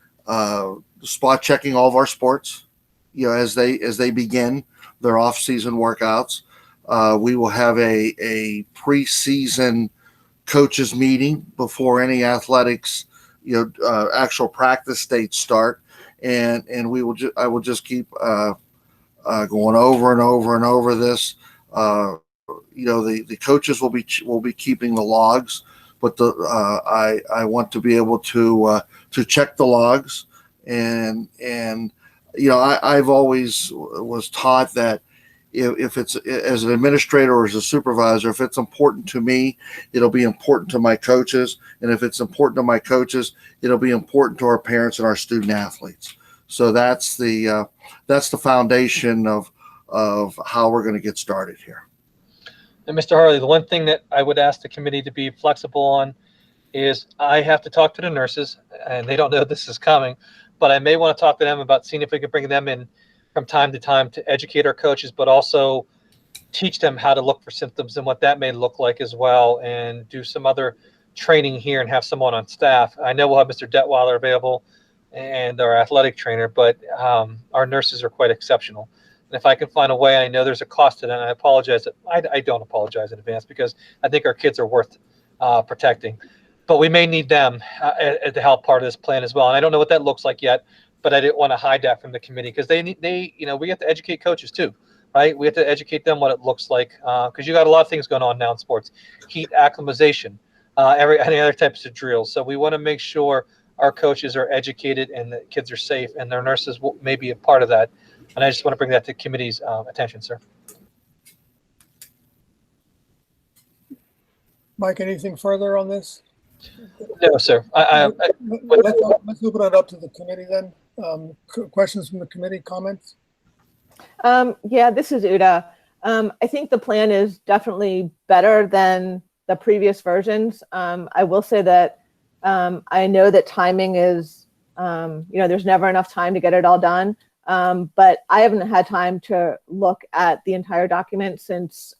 spot checking all of our sports, as they begin their off-season workouts. We will have a preseason coaches meeting before any athletics, actual practice dates start, and I will just keep going over and over and over this. The coaches will be keeping the logs, but I want to be able to check the logs, and I've always was taught that if it's, as an administrator or as a supervisor, if it's important to me, it'll be important to my coaches, and if it's important to my coaches, it'll be important to our parents and our student athletes. So that's the foundation of how we're going to get started here. And Mr. Harley, the one thing that I would ask the committee to be flexible on is I have to talk to the nurses, and they don't know this is coming, but I may want to talk to them about seeing if we can bring them in from time to time to educate our coaches, but also teach them how to look for symptoms and what that may look like as well, and do some other training here and have someone on staff. I know we'll have Mr. Detweiler available and our athletic trainer, but our nurses are quite exceptional. And if I can find a way, I know there's a cost to that, and I apologize. I don't apologize in advance, because I think our kids are worth protecting. but we may need them to help part of this plan as well. And I don't know what that looks like yet, but I didn't want to hide that from the committee because we have to educate coaches too, right? We have to educate them what it looks like because you got a lot of things going on now in sports, heat acclimatization, any other types of drills. So we want to make sure our coaches are educated and the kids are safe, and their nurses may be a part of that. And I just want to bring that to committee's attention, sir. Mike, anything further on this? No, sir. Let's open it up to the committee then. Questions from the committee, comments? Yeah, this is Uda. I think the plan is definitely better than the previous versions. I will say that I know that timing is, there's never enough time to get it all done. But I haven't had time to look at the entire document since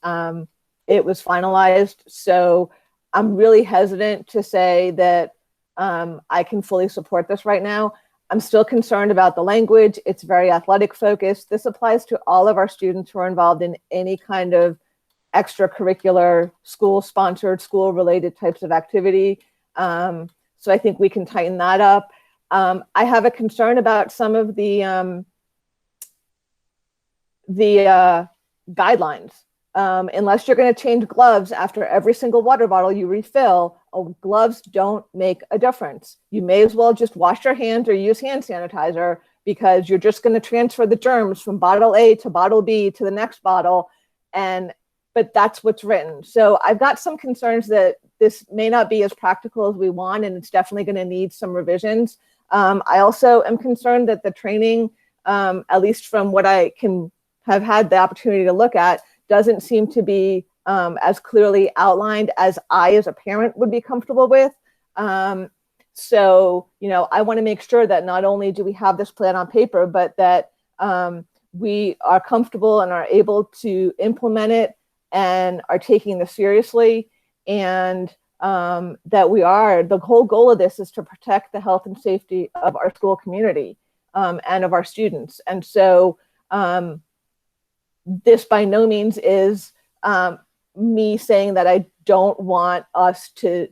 it was finalized. So I'm really hesitant to say that I can fully support this right now. I'm still concerned about the language. It's very athletic focused. This applies to all of our students who are involved in any kind of extracurricular, school-sponsored, school-related types of activity. So I think we can tighten that up. I have a concern about some of the guidelines. Unless you're going to change gloves after every single water bottle you refill, gloves don't make a difference. You may as well just wash your hands or use hand sanitizer because you're just going to transfer the germs from bottle A to bottle B to the next bottle. But that's what's written. So I've got some concerns that this may not be as practical as we want, and it's definitely going to need some revisions. I also am concerned that the training, at least from what I can have had the opportunity to look at, doesn't seem to be as clearly outlined as I, as a parent, would be comfortable with. So, I want to make sure that not only do we have this plan on paper, but that we are comfortable and are able to implement it and are taking this seriously. And that the whole goal of this is to protect the health and safety of our school community and of our students. And so this by no means is me saying that I don't want us to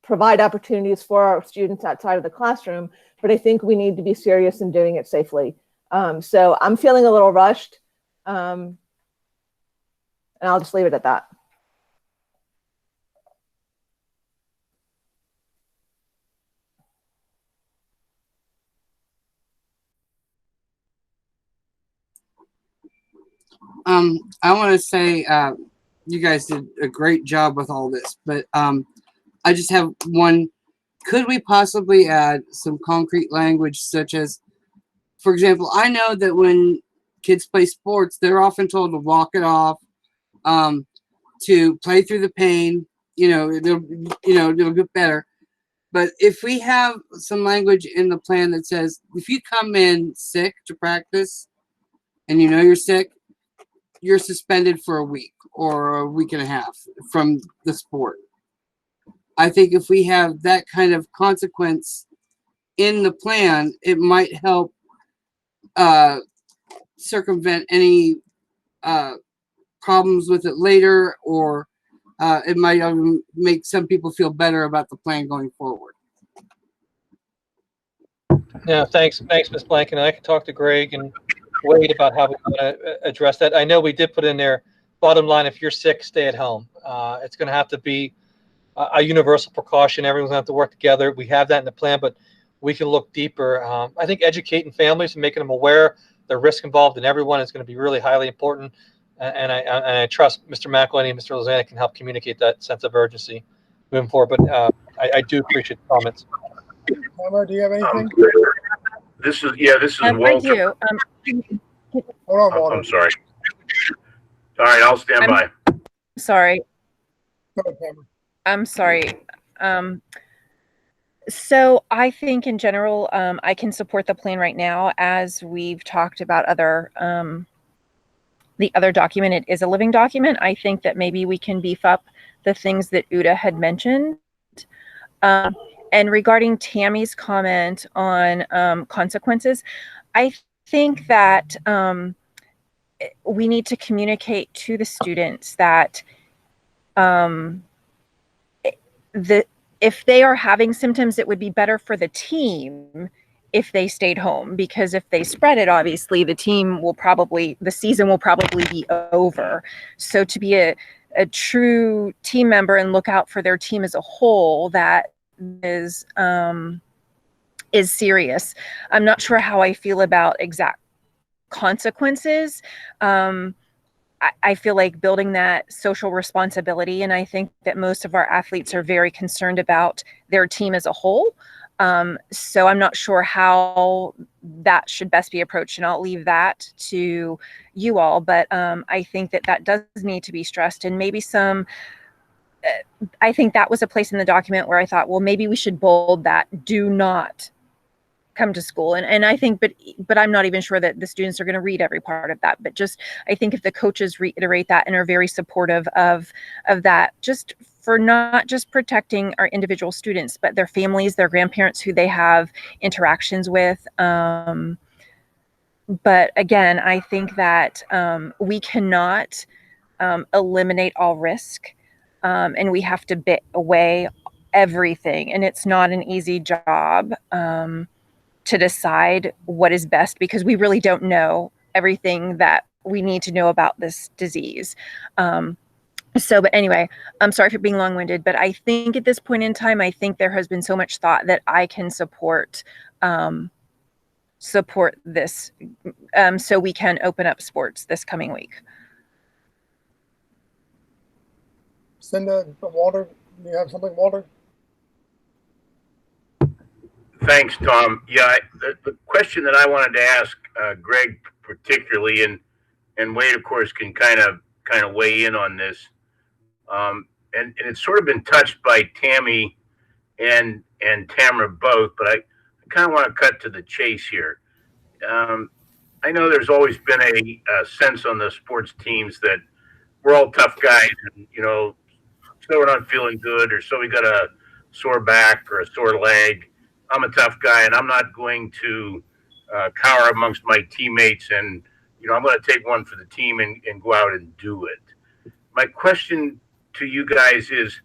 provide opportunities for our students outside of the classroom, but I think we need to be serious in doing it safely. So I'm feeling a little rushed, and I'll just leave it at that. I want to say you guys did a great job with all this, but I just have one. Could we possibly add some concrete language, such as, for example, I know that when kids play sports, they're often told to walk it off, to play through the pain. It'll get better. But if we have some language in the plan that says, if you come in sick to practice, and you're sick, you're suspended for a week or a week and a half from the sport. I think if we have that kind of consequence in the plan, it might help circumvent any problems with it later, or it might even make some people feel better about the plan going forward. Yeah, thanks, Ms. Blanken. I can talk to Greg and Wade about how we want to address that. I know we did put in there, bottom line, if you're sick, stay at home. It's going to have to be a universal precaution. Everyone's going to have to work together. We have that in the plan, but we can look deeper. I think educating families and making them aware the risk involved in everyone is going to be really highly important. And I trust Mr. McElhinney and Mr. Lozanic can help communicate that sense of urgency moving forward. But I do appreciate the comments. Palmer, do you have anything? This is Walter. I do. Hold on, Walter. I'm sorry. All right, I'll stand by. Sorry. Go ahead, Palmer. I'm sorry. So I think in general, I can support the plan right now. As we've talked about the other document, it is a living document. I think that maybe we can beef up the things that Uda had mentioned. And regarding Tammy's comment on consequences, I think that we need to communicate to the students that if they are having symptoms, it would be better for the team if they stayed home, because if they spread it, obviously the season will probably be over. So to be a true team member and look out for their team as a whole, that is serious. I'm not sure how I feel about exact consequences. I feel like building that social responsibility, and I think that most of our athletes are very concerned about their team as a whole. So I'm not sure how that should best be approached, and I'll leave that to you all. But I think that does need to be stressed, and maybe I think that was a place in the document where I thought, well, maybe we should bold that, do not come to school. And I think, but I'm not even sure that the students are going to read every part of that. But just, I think if the coaches reiterate that and are very supportive of that, just for not just protecting our individual students, but their families, their grandparents who they have interactions with. But again, I think that we cannot eliminate all risk, and we have to bit away everything. And it's not an easy job to decide what is best, because we really don't know everything that we need to know about this disease. But anyway, I'm sorry for being long-winded, but I think at this point in time, I think there has been so much thought that I can support this, so we can open up sports this coming week. Cinda, Walter, do you have something, Walter? Thanks, Tom. Yeah, the question that I wanted to ask Greg particularly, and Wade, of course, can kind of weigh in on this. And it's sort of been touched by Tammy and Tamara both, but I kind of want to cut to the chase here. I know there's always been a sense on the sports teams that we're all tough guys, and so we're not feeling good, or so we got a sore back or a sore leg. I'm a tough guy, and I'm not going to cower amongst my teammates, and I'm going to take one for the team and go out and do it. My question to you guys is,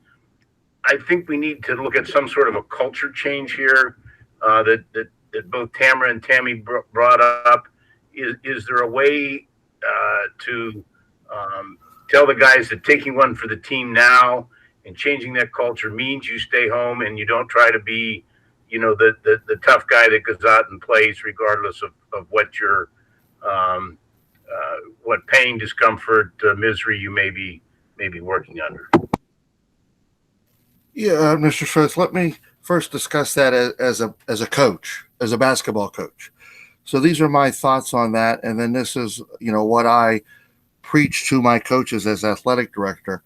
I think we need to look at some sort of a culture change here that both Tamara and Tammy brought up. Is there a way to tell the guys that taking one for the team now and changing that culture means you stay home and you don't try to be the tough guy that goes out and plays regardless of what your what pain, discomfort, misery you may be working under? Yeah, Mr. Schwartz, let me first discuss that as a coach, as a basketball coach. So these are my thoughts on that, and then this is what I preach to my coaches as athletic director.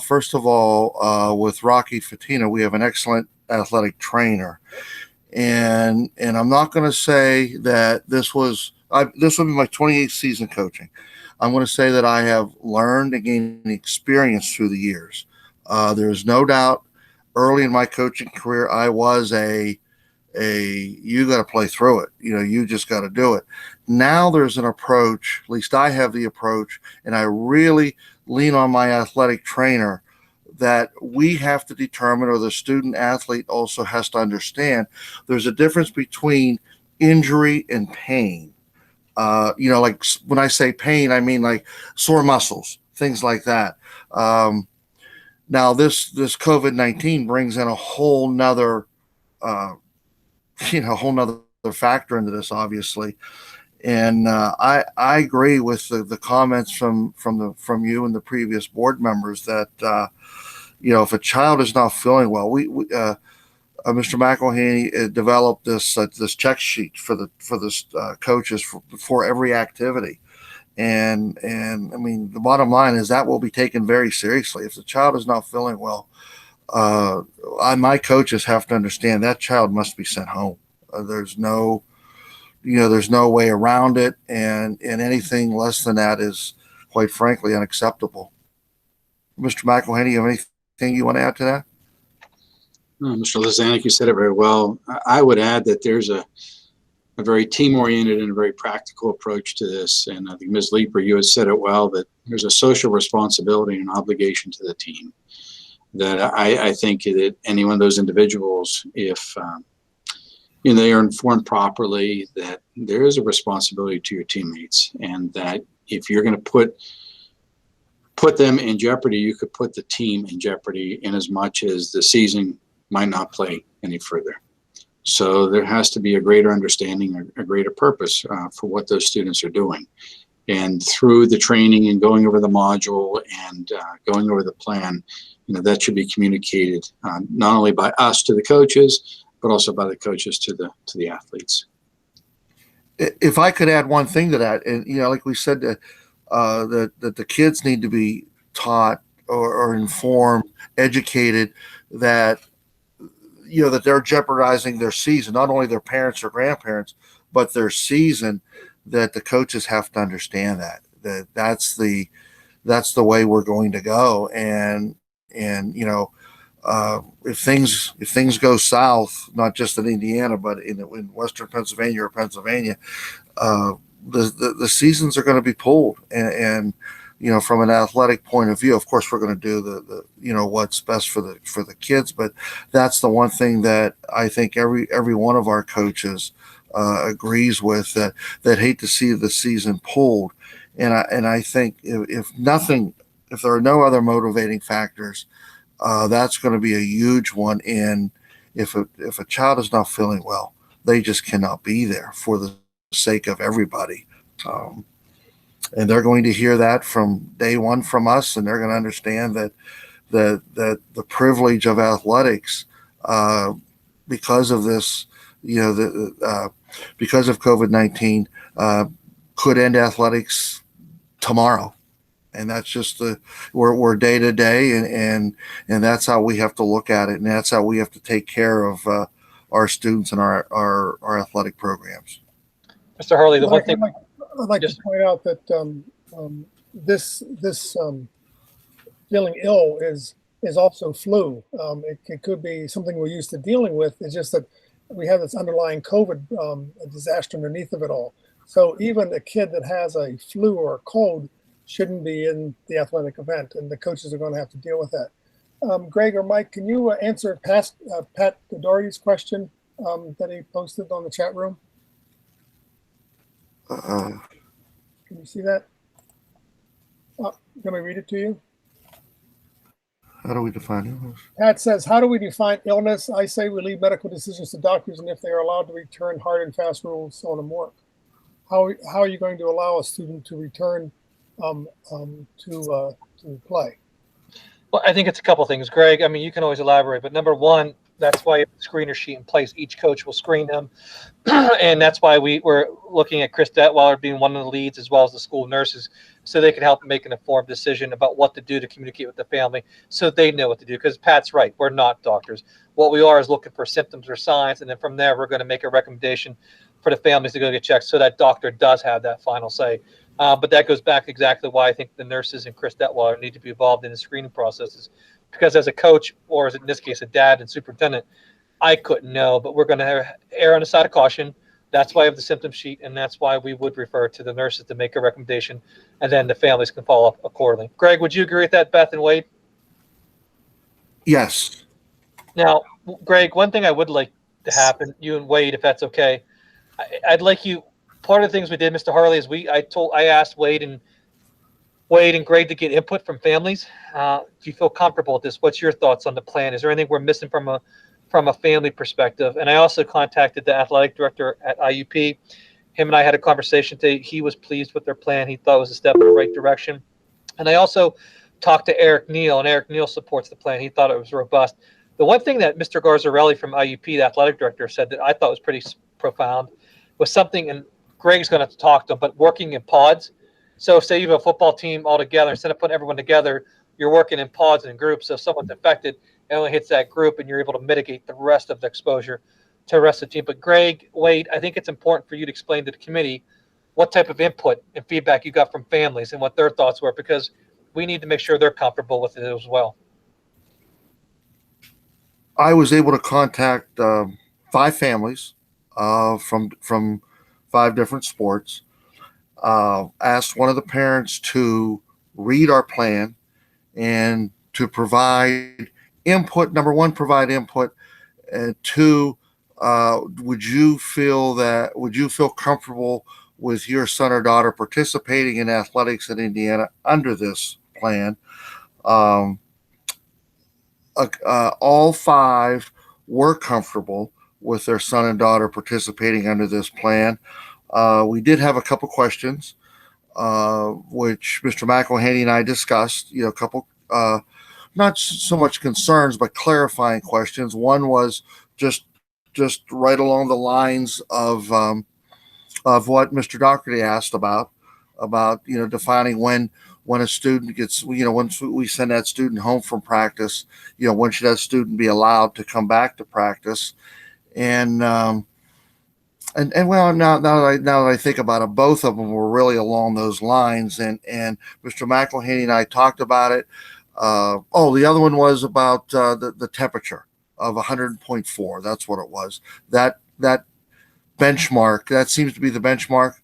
First of all, with Rocky Fatina, we have an excellent athletic trainer, and I'm not going to say that this will be my 28th season coaching. I'm going to say that I have learned and gained experience through the years. There's no doubt early in my coaching career, I was you got to play through it. You just got to do it. Now there's an approach, at least I have the approach, and I really lean on my athletic trainer, that we have to determine, or the student athlete also has to understand, there's a difference between injury and pain. Like when I say pain, I mean like sore muscles, things like that. Now this COVID-19 brings in a whole nother, factor into this, obviously. And I agree with the comments from you and the previous board members that if a child is not feeling well, we Mr. McElhaney developed this check sheet for the coaches for every activity, and I mean the bottom line is that will be taken very seriously. If the child is not feeling well, my coaches have to understand that child must be sent home. There's no way around it, and anything less than that is, quite frankly, unacceptable. Mr. McElhaney, you have anything you want to add to that? No, Mr. Lizanik, you said it very well. I would add that there's a very team-oriented and a very practical approach to this. And I think, Ms. Leeper, you had said it well, that there's a social responsibility and an obligation to the team. that I think that any one of those individuals, if they are informed properly, that there is a responsibility to your teammates, and that if you're going to put them in jeopardy, you could put the team in jeopardy in as much as the season might not play any further. So there has to be a greater understanding, a greater purpose for what those students are doing. And through the training and going over the module and going over the plan, that should be communicated not only by us to the coaches, but also by the coaches to the athletes. If I could add one thing to that, and like we said, that the kids need to be taught or informed, educated that that they're jeopardizing their season, not only their parents or grandparents, but their season. That the coaches have to understand that's the way we're going to go, and if things go south, not just in Indiana, but in Western Pennsylvania or Pennsylvania, the seasons are going to be pulled, and from an athletic point of view, of course, we're going to do the what's best for the kids, but that's the one thing that I think every one of our coaches agrees with, that hate to see the season pulled, and I think if there are no other motivating factors, that's going to be a huge one. In if a child is not feeling well, they just cannot be there for the sake of everybody. And they're going to hear that from day one from us, and they're going to understand that the privilege of athletics, because of this, because of COVID-19, could end athletics tomorrow. And that's just we're day to day, and that's how we have to look at it, and that's how we have to take care of our students and our athletic programs. Mr. Hurley, the one thing I'd like to point out that this feeling ill is also flu. It could be something we're used to dealing with. It's just that we have this underlying COVID disaster underneath of it all. So even a kid that has a flu or a cold shouldn't be in the athletic event, and the coaches are going to have to deal with that. Greg or Mike, can you answer Pat Doherty's question that he posted on the chat room? Can you see that? Can we read it to you? How do we define illness? Pat says, how do we define illness? I say we leave medical decisions to doctors, and if they are allowed to return, hard and fast rules on them work. How are you going to allow a student to return to play? Well, I think it's a couple things, Greg. I mean, you can always elaborate, but number one, that's why you have a screener sheet in place. Each coach will screen them. And that's why we're looking at Chris Detweiler being one of the leads, as well as the school nurses, so they can help make an informed decision about what to do to communicate with the family, so they know what to do. Because Pat's right, we're not doctors. What we are is looking for symptoms or signs, and then from there, we're going to make a recommendation for the families to go get checked, so that doctor does have that final say. But that goes back exactly why I think the nurses and Chris Detweiler need to be involved in the screening processes. Because as a coach, or as in this case, a dad and superintendent, I couldn't know, but we're going to err on the side of caution. That's why I have the symptom sheet, and that's why we would refer to the nurses to make a recommendation, and then the families can follow up accordingly. Greg, would you agree with that, Beth and Wade? Yes. Now, Greg, one thing I would like to happen, you and Wade, if that's okay, I'd like you. Part of the things we did, Mr. Harley, is I asked Wade and Greg to get input from families. Do you feel comfortable with this? What's your thoughts on the plan? Is there anything we're missing from a family perspective? And I also contacted the athletic director at IUP. Him and I had a conversation today. He was pleased with their plan. He thought it was a step in the right direction. And I also talked to Eric Neal, and Eric Neal supports the plan. He thought it was robust. The one thing that Mr. Garzarelli from IUP, the athletic director, said that I thought was pretty profound was something, and Greg's going to talk to him, but working in pods. So say you have a football team all together, instead of putting everyone together, you're working in pods and groups. So if someone's infected, it only hits that group, and you're able to mitigate the rest of the exposure to the rest of the team. But Greg, Wade, I think it's important for you to explain to the committee what type of input and feedback you got from families and what their thoughts were, because we need to make sure they're comfortable with it as well. I was able to contact 5 families from 5 different sports. Asked one of the parents to read our plan and to provide input. Number one, provide input. And two, would you feel comfortable with your son or daughter participating in athletics in Indiana under this plan? All five were comfortable with their son and daughter participating under this plan. We did have a couple questions, which Mr. McElhaney and I discussed, a couple, not so much concerns, but clarifying questions. One was just right along the lines of what Mr. Doherty asked about, defining when a student gets, once we send that student home from practice, when should that student be allowed to come back to practice? And well, now that I think about it, both of them were really along those lines. And Mr. McElhaney and I talked about it. The other one was about the temperature of 100.4. That's what it was. That benchmark, that seems to be the benchmark.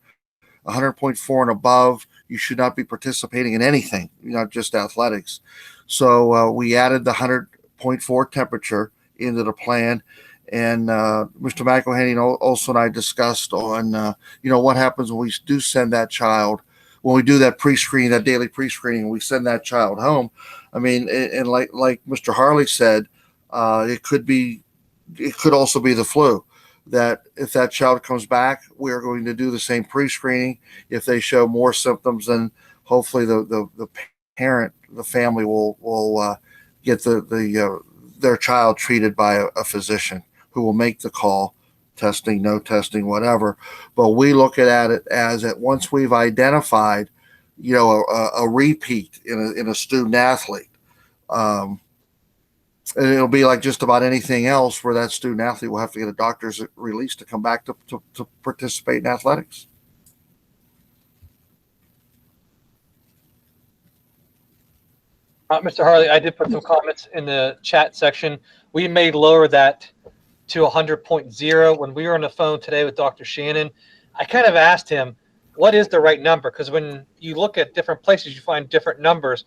100.4 and above, you should not be participating in anything, not just athletics. So we added the 100.4 temperature into the plan. And Mr. McElhaney also and I discussed on, what happens when we do send that child, when we do that pre-screening, that daily pre-screening, we send that child home. I mean, and like Mr. Harley said, it could also be the flu. That if that child comes back, we are going to do the same pre-screening. If they show more symptoms, then hopefully the parent, the family will get their child treated by a physician who will make the call, testing, no testing, whatever. But we look at it as that once we've identified, a repeat in a student athlete. And it'll be like just about anything else where that student athlete will have to get a doctor's release to come back to participate in athletics. Mr. Harley, I did put some comments in the chat section. We may lower that to 100.0. When we were on the phone today with Dr. Shannon, I kind of asked him, what is the right number? Because when you look at different places, you find different numbers.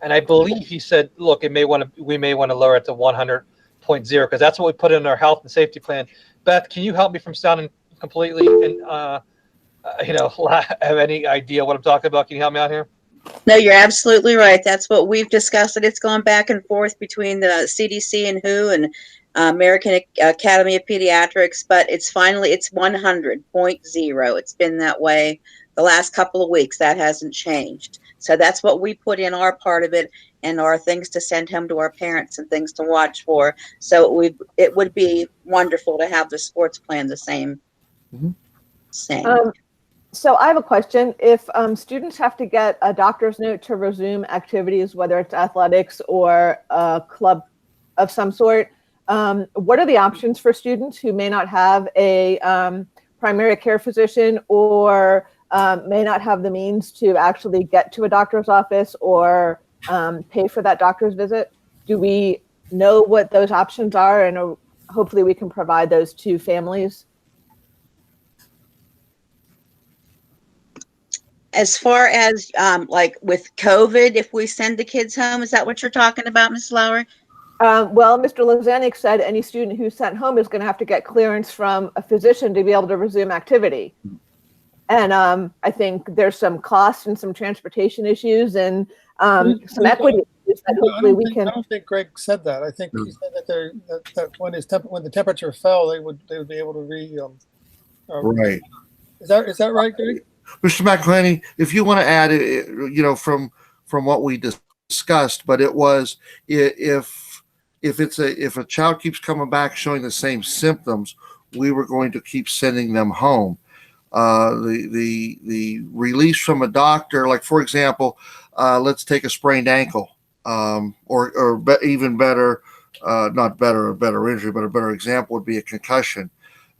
And I believe he said, look, we may want to lower it to 100.0 because that's what we put in our health and safety plan. Beth, can you help me from sounding completely and have any idea what I'm talking about? Can you help me out here? No, you're absolutely right. That's what we've discussed. And it's gone back and forth between the CDC and WHO and American Academy of Pediatrics, but it's 100.0. It's been that way the last couple of weeks. That hasn't changed. So that's what we put in our part of it and our things to send home to our parents and things to watch for. So it would be wonderful to have the sports plan the same. Mm-hmm. So I have a question. If students have to get a doctor's note to resume activities, whether it's athletics or a club of some sort, what are the options for students who may not have a primary care physician or may not have the means to actually get to a doctor's office or pay for that doctor's visit? Do we know what those options are? And hopefully we can provide those to families. As far as like with COVID, if we send the kids home, is that what you're talking about, Ms. Lauer? Well, Mr. Lozanik said any student who's sent home is going to have to get clearance from a physician to be able to resume activity. And I think there's some cost and some transportation issues and some equity issues that hopefully we can. I don't think Greg said that. I think he said that when the temperature fell, they would be able to right. Is that right, Greg? Mr. McElhaney, if you want to add, from what we discussed, but it was if a child keeps coming back showing the same symptoms, we were going to keep sending them home. The release from a doctor, like for example, let's take a sprained ankle, or even better, not better, a better injury, but a better example would be a concussion.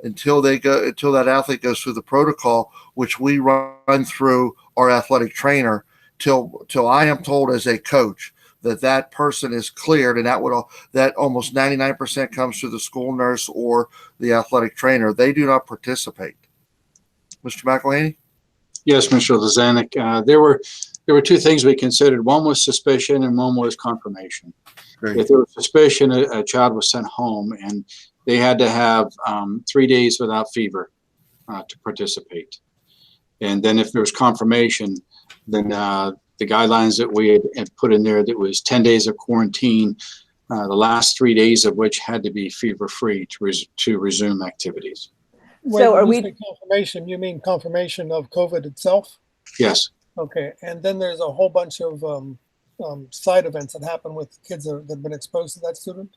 Until that athlete goes through the protocol, which we run through our athletic trainer, till I am told as a coach that person is cleared, and that almost 99% comes through the school nurse or the athletic trainer. They do not participate. Mr. McElhaney? Yes, Mr. Lozanik. There were there were two things we considered. One was suspicion and one was confirmation. Great. If there was suspicion, a child was sent home and they had to have 3 days without fever to participate. And then if there was confirmation, then the guidelines that we had put in there, that was 10 days of quarantine, the last 3 days of which had to be fever-free to resume activities. So are we? Confirmation, you mean confirmation of COVID itself? Yes. Okay, and then there's a whole bunch of side events that happen with kids that have been exposed to that student?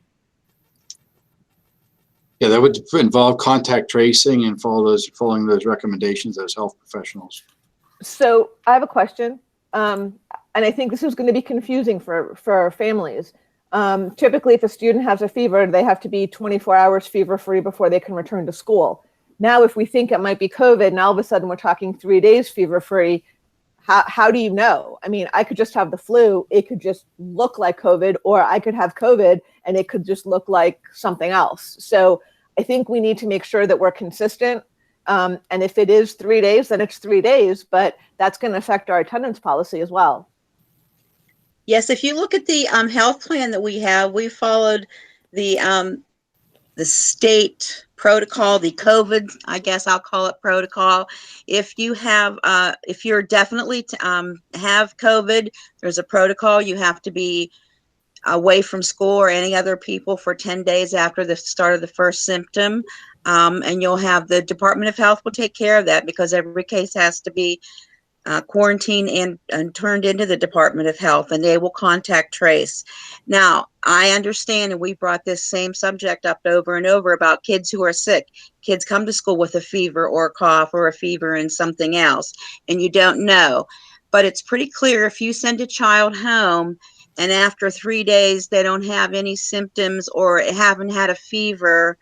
Yeah, that would involve contact tracing and following those recommendations as health professionals. So I have a question, and I think this is going to be confusing for families. Typically, if a student has a fever, they have to be 24 hours fever-free before they can return to school. Now, if we think it might be COVID, and all of a sudden we're talking 3 days fever-free, how do you know? I mean, I could just have the flu, it could just look like COVID, or I could have COVID and it could just look like something else. So I think we need to make sure that we're consistent. And if it is 3 days, then it's 3 days, but that's going to affect our attendance policy as well. Yes, if you look at the health plan that we have, we followed the state protocol, the COVID, I guess I'll call it protocol. If you have, if you're definitely have COVID, there's a protocol. You have to be away from school or any other people for 10 days after the start of the first symptom. And you'll have the Department of Health will take care of that, because every case has to be quarantined and turned into the Department of Health, and they will contact trace. Now, I understand, and we brought this same subject up over and over about kids who are sick. Kids come to school with a fever or a cough or a fever and something else, and you don't know. But it's pretty clear, if you send a child home and after 3 days they don't have any symptoms or haven't had a fever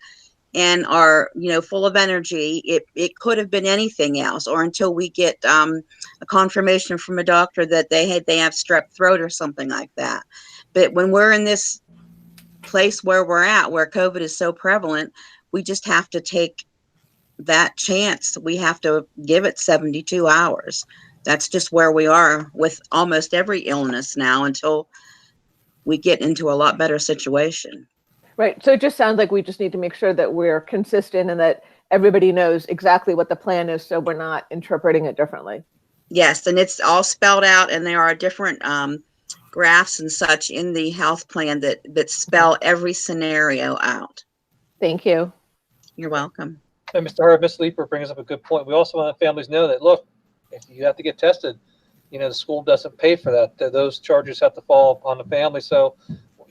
and are, you know, full of energy, it could have been anything else, or until we get a confirmation from a doctor that they have strep throat or something like that. But when we're in this place where we're at, where COVID is so prevalent, we just have to take that chance. We have to give it 72 hours. That's just where we are with almost every illness now, until we get into a lot better situation. Right. So it just sounds like we just need to make sure that we're consistent and that everybody knows exactly what the plan is, so we're not interpreting it differently. Yes, and it's all spelled out, and there are different graphs and such in the health plan that spell every scenario out. Thank you. You're welcome. And Mr. Hurd, Ms. Leeper brings up a good point. We also want families know that, look, if you have to get tested, you know, the school doesn't pay for that. Those charges have to fall upon the family. So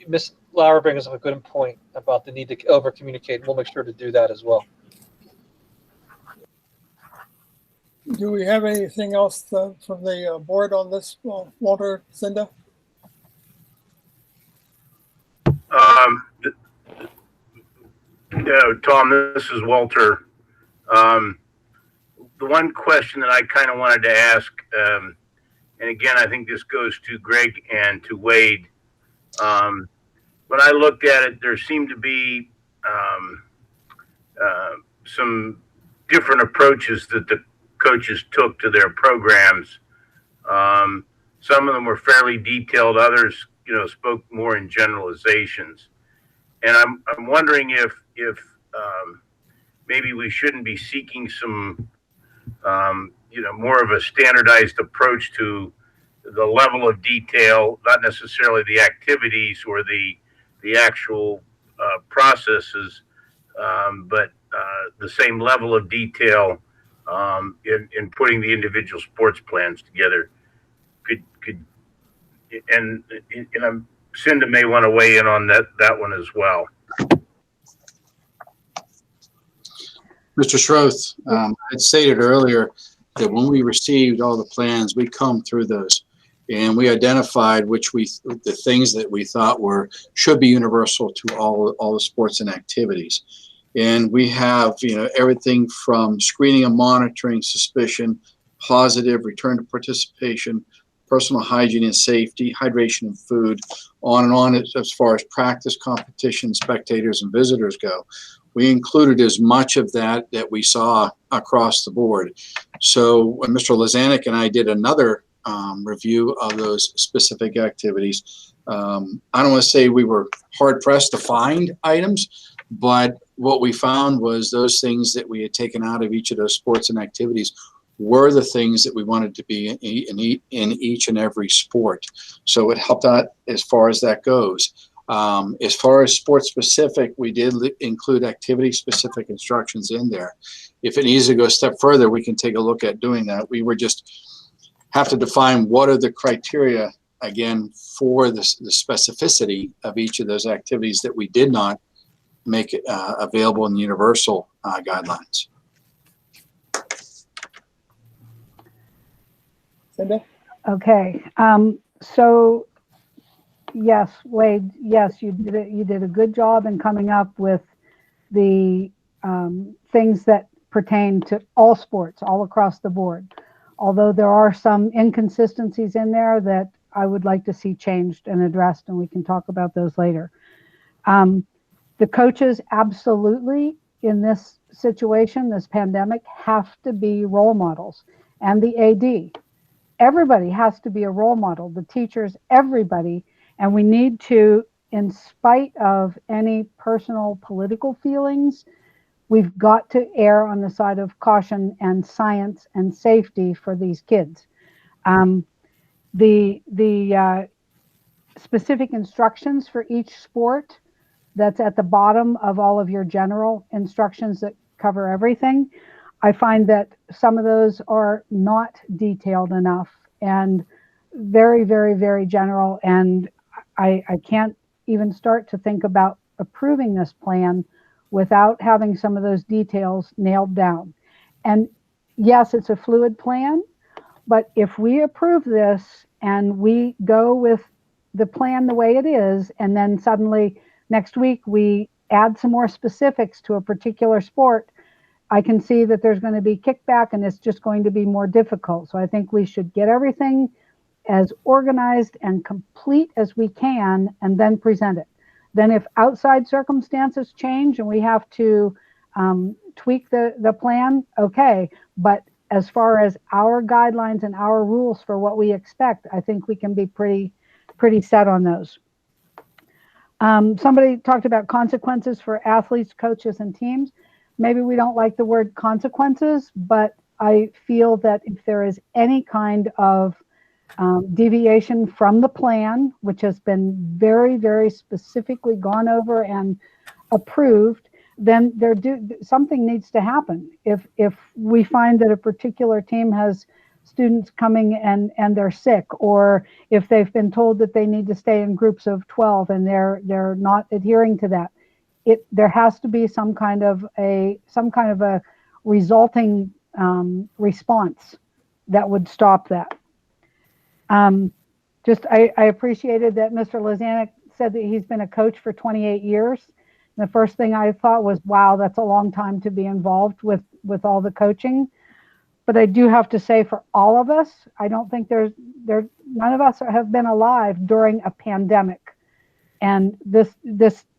Ms. Lauer brings up a good point about the need to over-communicate. We'll make sure to do that as well. Do we have anything else from the board on this, Walter, Cinda? No, Tom, this is Walter. The one question that I kind of wanted to ask, and again, I think this goes to Greg and to Wade. When I looked at it, there seemed to be some different approaches that the coaches took to their programs. Some of them were fairly detailed. Others, you know, spoke more in generalizations. And I'm wondering if maybe we shouldn't be seeking some, you know, more of a standardized approach to the level of detail, not necessarily the activities or the actual processes, but the same level of detail in putting the individual sports plans together. And Cinda may want to weigh in on that one as well. Mr. Schroth, I had stated earlier that when we received all the plans, we combed through those and we identified the things that we thought should be universal to all the sports and activities. And we have, you know, everything from screening and monitoring, suspicion, positive, return to participation, personal hygiene and safety, hydration and food, on and on as far as practice, competition, spectators, and visitors go. We included as much of that we saw across the board. So when Mr. Lazanik and I did another review of those specific activities. I don't want to say we were hard pressed to find items, but what we found was those things that we had taken out of each of those sports and activities were the things that we wanted to be in each and every sport. So it helped out as far as that goes. As far as sports specific, we did include activity specific instructions in there. If it needs to go a step further, we can take a look at doing that. We were just have to define what are the criteria, again, for the specificity of each of those activities that we did not make available in the universal guidelines. Cindy? Okay. So yes, Wade, yes, you did a good job in coming up with the things that pertain to all sports, all across the board. Although there are some inconsistencies in there that I would like to see changed and addressed, and we can talk about those later. The coaches absolutely in this situation, this pandemic, have to be role models, and the AD. Everybody has to be a role model, the teachers, everybody, and we need to, in spite of any personal political feelings, we've got to err on the side of caution and science and safety for these kids. The specific instructions for each sport that's at the bottom of all of your general instructions that cover everything, I find that some of those are not detailed enough and very, very, very general. And I can't even start to think about approving this plan without having some of those details nailed down. And yes, it's a fluid plan, but if we approve this and we go with the plan the way it is, and then suddenly next week we add some more specifics to a particular sport, I can see that there's going to be kickback and it's just going to be more difficult. So I think we should get everything as organized and complete as we can and then present it. Then if outside circumstances change and we have to tweak the plan, okay. But as far as our guidelines and our rules for what we expect, I think we can be pretty set on those. Somebody talked about consequences for athletes, coaches, and teams. Maybe we don't like the word consequences, but I feel that if there is any kind of deviation from the plan, which has been very, very specifically gone over and approved, then something needs to happen. If we find that a particular team has students coming and they're sick, or if they've been told that they need to stay in groups of 12 and they're not adhering to that, there has to be some kind of a resulting response that would stop that. I appreciated that Mr. Lizanek said that he's been a coach for 28 years. And the first thing I thought was, wow, that's a long time to be involved with all the coaching. But I do have to say, for all of us, I don't think none of us have been alive during a pandemic. And this,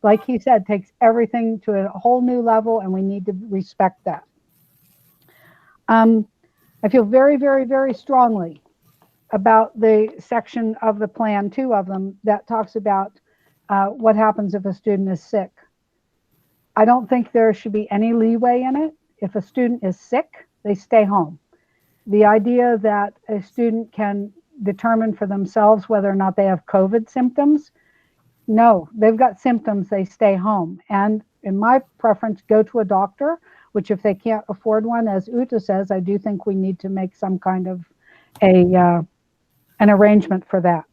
like he said, takes everything to a whole new level, and we need to respect that. I feel very, very, very strongly about the section of the plan, 2 of them, that talks about what happens if a student is sick. I don't think there should be any leeway in it. If a student is sick, they stay home. The idea that a student can determine for themselves whether or not they have COVID symptoms, no, they've got symptoms, they stay home. And in my preference, go to a doctor, which if they can't afford one, as Uta says, I do think we need to make some kind of an arrangement for that.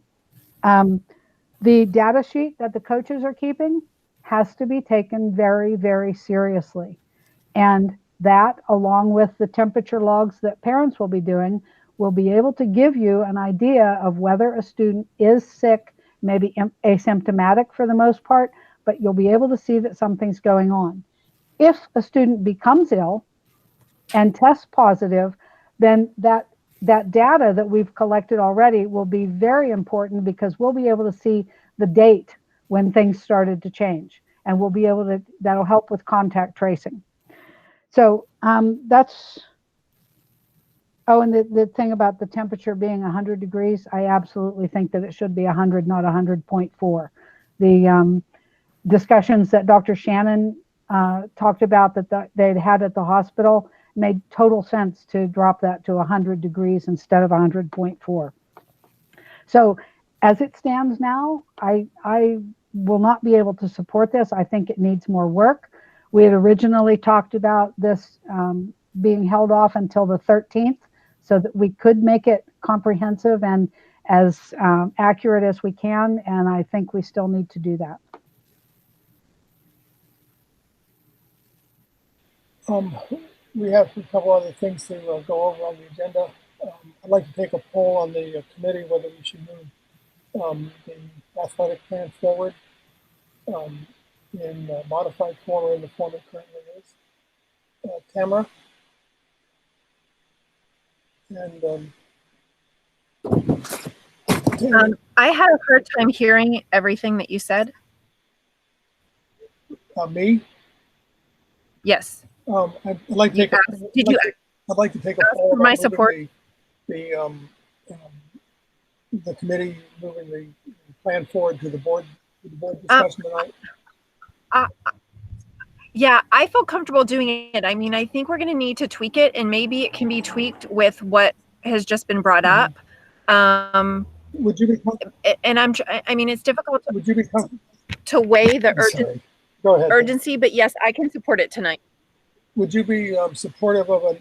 The data sheet that the coaches are keeping has to be taken very, very seriously. And that, along with the temperature logs that parents will be doing, will be able to give you an idea of whether a student is sick, maybe asymptomatic for the most part, but you'll be able to see that something's going on. If a student becomes ill and tests positive, then that data that we've collected already will be very important, because we'll be able to see the date when things started to change, and we'll be able to, that'll help with contact tracing. So that's Oh, and the thing about the temperature being 100 degrees, I absolutely think that it should be 100, not 100.4. The discussions that Dr. Shannon talked about that they'd had at the hospital made total sense to drop that to 100 degrees instead of 100.4. So as it stands now, I will not be able to support this. I think it needs more work. We had originally talked about this being held off until the 13th so that we could make it comprehensive and as accurate as we can. And I think we still need to do that. We have a couple other things to go over on the agenda. I'd like to take a poll on the committee whether we should move the athletic plan forward in modified form or in the form it currently is. Tamara? And I had a hard time hearing everything that you said. Me? Yes. I'd like to take I'd like to take a poll for my support. The committee moving the plan forward to the board discussion tonight. Yeah, I feel comfortable doing it. I mean, I think we're going to need to tweak it, and maybe it can be tweaked with what has just been brought up. Would you be and I mean, it's difficult would you be to weigh the Go ahead, urgency, but yes, I can support it tonight. Would you be supportive of an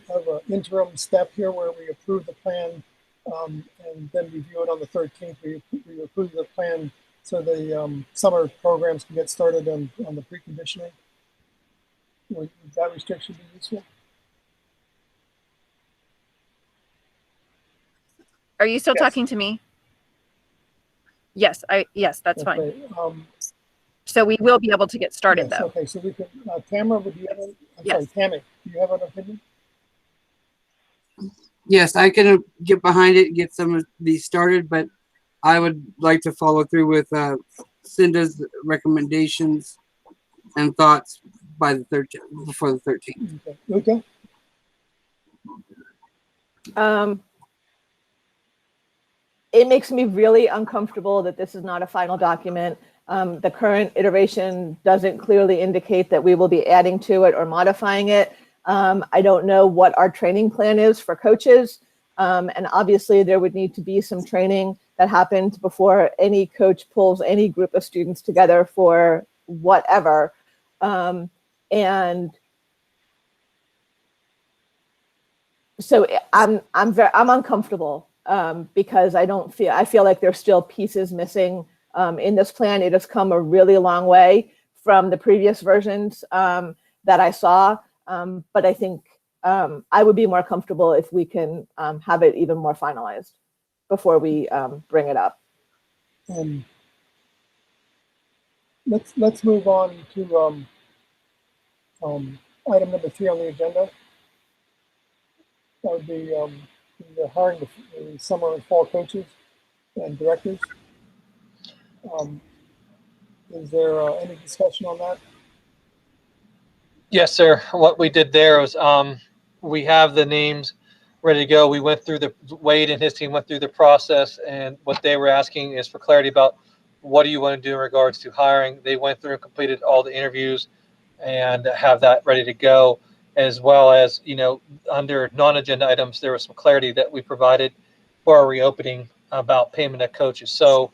interim step here where we approve the plan and then review it on the 13th? We approve the plan so the summer programs can get started on the preconditioning. Would that restriction be useful? Are you still talking to me? Yes, that's okay. fine. So we will be able to get started, yes, though. Okay, so we can, Tamara, would you have Yes. sorry, Tammy, do you have an opinion? Yes, I can get behind it and get some of these started, but I would like to follow through with Cinda's recommendations and thoughts by the 13th, before the 13th. Okay. It makes me really uncomfortable that this is not a final document. The current iteration doesn't clearly indicate that we will be adding to it or modifying it. I don't know what our training plan is for coaches. And obviously there would need to be some training that happens before any coach pulls any group of students together for whatever. And so I'm uncomfortable because I feel like there's still pieces missing in this plan. It has come a really long way from the previous versions that I saw. But I think I would be more comfortable if we can have it even more finalized before we bring it up. Let's move on to item number 3 on the agenda. That would be the hiring the summer and fall coaches and directors. Is there any discussion on that? Yes, sir. What we did there was we have the names ready to go. We went through Wade and his team went through the process, and what they were asking is for clarity about what do you want to do in regards to hiring. They went through and completed all the interviews and have that ready to go, as well as, under non-agenda items, there was some clarity that we provided for our reopening about payment of coaches. So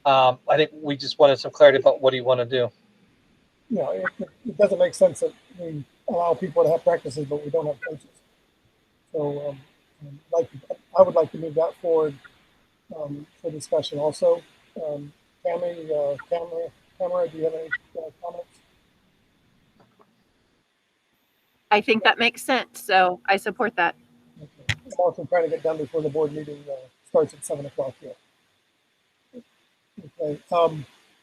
I think we just wanted some clarity about what do you want to do. Yeah, it doesn't make sense that we allow people to have practices, but we don't have coaches. So I would like to move that forward for discussion also. Tamara, do you have any comments? I think that makes sense. So I support that. Okay. I'm also trying to get done before the board meeting starts at 7 o'clock here. Okay.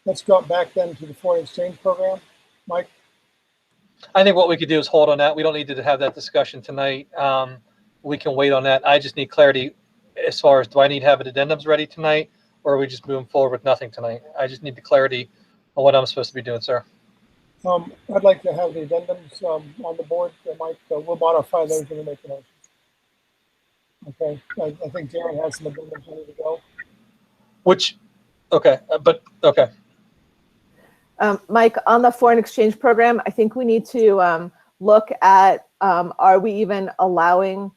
Let's drop back then to the foreign exchange program. Mike? I think what we could do is hold on that. We don't need to have that discussion tonight. We can wait on that. I just need clarity as far as, do I need to have addendums ready tonight, or are we just moving forward with nothing tonight? I just need the clarity on what I'm supposed to be doing, sir. I'd like to have the addendums on the board. Mike, we'll modify those when we make the motions. Okay, I think Jared has some amendments ready to go. Which, okay, but okay. Mike, on the foreign exchange program, I think we need to look at, are we even allowing,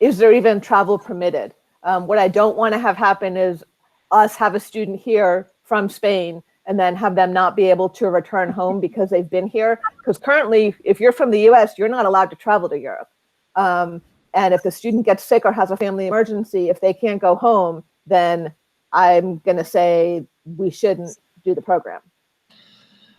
is there even travel permitted? What I don't want to have happen is us have a student here from Spain and then have them not be able to return home because they've been here. Because currently, if you're from the US, you're not allowed to travel to Europe. And if the student gets sick or has a family emergency, if they can't go home, then I'm going to say we shouldn't do the program.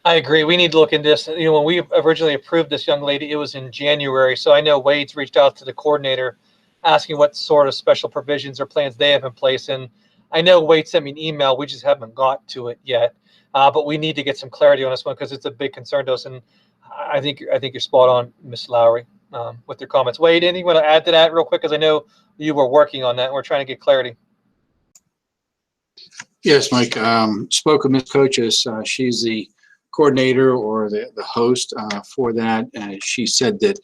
I agree. We need to look into this. You know, when we originally approved this young lady, it was in January. So I know Wade's reached out to the coordinator asking what sort of special provisions or plans they have in place. And I know Wade sent me an email. We just haven't got to it yet. But we need to get some clarity on this one because it's a big concern to us. And I think you're spot on, Ms. Lowry, with your comments. Wade, anything you want to add to that real quick? Because I know you were working on that and we're trying to get clarity. Yes, Mike. Spoke with Ms. Coaches. She's the coordinator or the host for that. She said that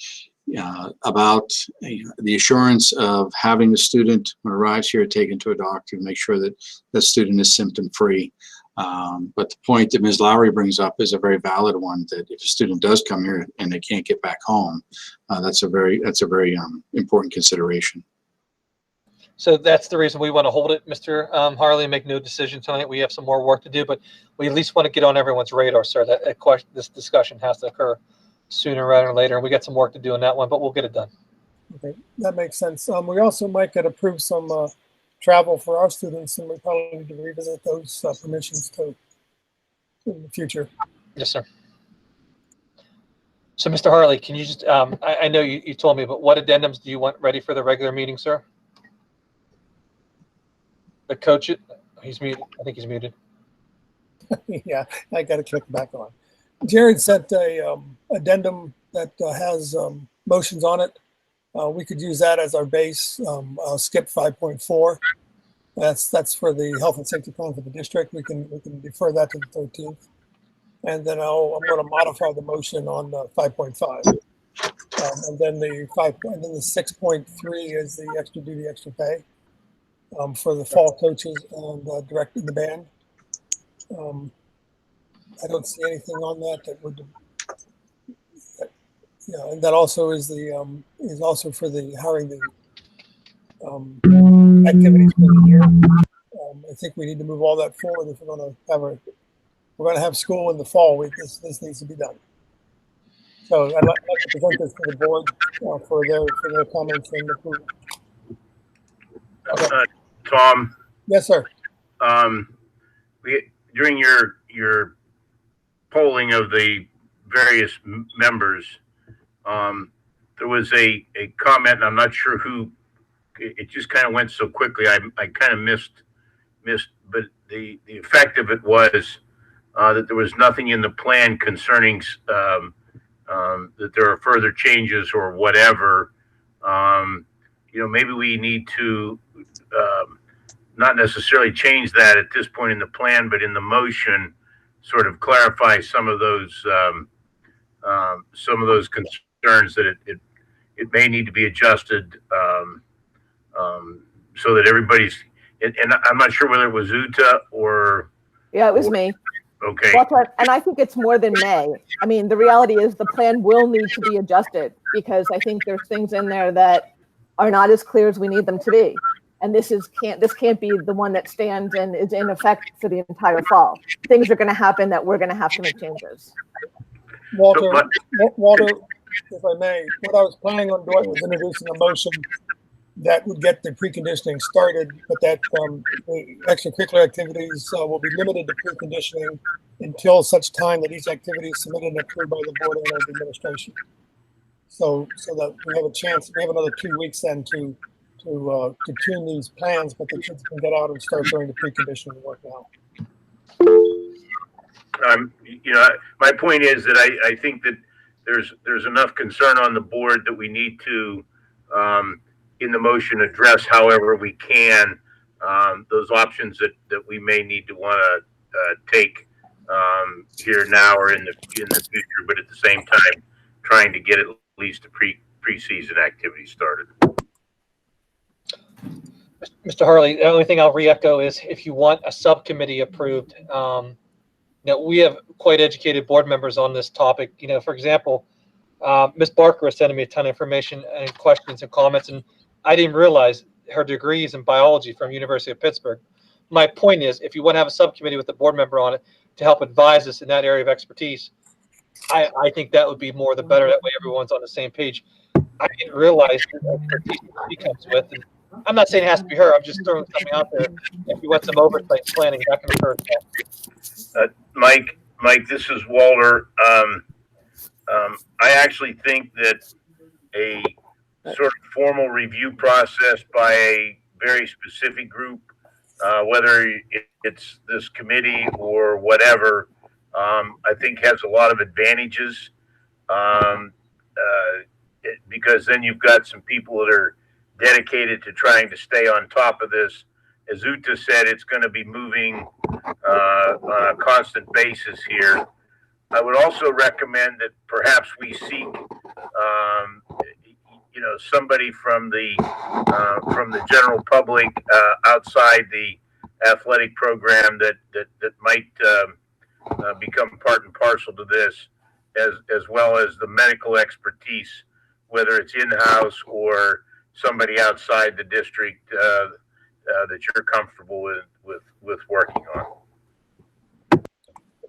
about the assurance of having the student when arrives here taken to a doctor to make sure that the student is symptom free. But the point that Ms. Lowry brings up is a very valid one, that if a student does come here and they can't get back home, that's a very important consideration. So that's the reason we want to hold it, Mr. Harley, and make no decision tonight. We have some more work to do, but we at least want to get on everyone's radar, sir. That question, this discussion has to occur sooner rather than later. And we got some work to do on that one, but we'll get it done. Okay, that makes sense. We also might get approved some travel for our students, and we probably need to revisit those permissions too in the future. Yes, sir. So, Mr. Harley, can you just, I know you told me, but what addendums do you want ready for the regular meeting, sir? The coach, he's muted. I think he's muted. Yeah, I got to click back on. Jared sent a addendum that has motions on it. We could use that as our base. I'll skip 5.4. That's for the health and safety plan for the district. We can defer that to the 13th, and then I'm going to modify the motion on 5.5. And then the 6.3 is the extra duty, extra pay for the fall coaches and directing the band. I don't see anything on that would. Yeah, and that also is the is also for the hiring the activities for the year. I think we need to move all that forward if we're going to have school in the fall. This needs to be done. So I'd like to present this to the board for their comments and approval. Okay. Tom. Yes, sir. During your polling of the various members, there was a comment, and I'm not sure who. It just kind of went so quickly. I kind of missed, but the effect of it was that there was nothing in the plan concerning that there are further changes or whatever. Maybe we need to not necessarily change that at this point in the plan, but in the motion, sort of clarify some of those concerns that it may need to be adjusted so that everybody's. And I'm not sure whether it was Uta or. Yeah, it was me. Okay. And I think it's more than may. I mean, the reality is the plan will need to be adjusted because I think there's things in there that are not as clear as we need them to be. And this can't be the one that stands and is in effect for the entire fall. Things are going to happen that we're going to have to make changes. Walter, if I may, what I was planning on doing was introducing a motion that would get the preconditioning started, but that the extracurricular activities will be limited to preconditioning until such time that each activity is submitted and approved by the board and the administration. So that we have a chance, we have another 2 weeks then to tune these plans, but the kids can get out and start doing the preconditioning work now. My point is that I think that there's enough concern on the board that we need to, in the motion, address however we can those options that we may need to want to take here now or in the future, but at the same time trying to get at least a preseason activities started. Mr. Harley, the only thing I'll re-echo is if you want a subcommittee approved, we have quite educated board members on this topic. For example, Ms. Barker was sending me a ton of information and questions and comments, and I didn't realize her degrees in biology from University of Pittsburgh. My point is, if you want to have a subcommittee with a board member on it to help advise us in that area of expertise, I think that would be more the better. That way everyone's on the same page. I didn't realize the expertise she comes with. And I'm not saying it has to be her. I'm just throwing something out there. If you want some oversight planning, that can occur. Mike, this is Walter. I actually think that a sort of formal review process by a very specific group, whether it's this committee or whatever, I think has a lot of advantages, because then you've got some people that are dedicated to trying to stay on top of this. As Uta said, it's going to be moving on a constant basis here. I would also recommend that perhaps we seek, somebody from the general public outside the athletic program that might become part and parcel to this, as well as the medical expertise, whether it's in-house or somebody outside the district that you're comfortable with working on.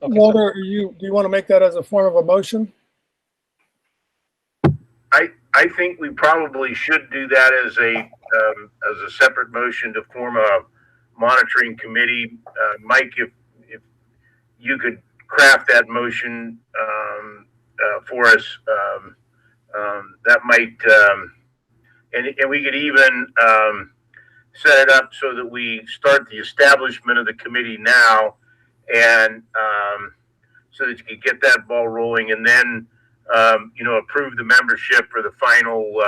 Okay, Walter, do you want to make that as a form of a motion? I think we probably should do that as a separate motion to form a monitoring committee. Mike, if you could craft that motion for us, that might, and we could even set it up so that we start the establishment of the committee now, and so that you could get that ball rolling, and then approve the membership for the final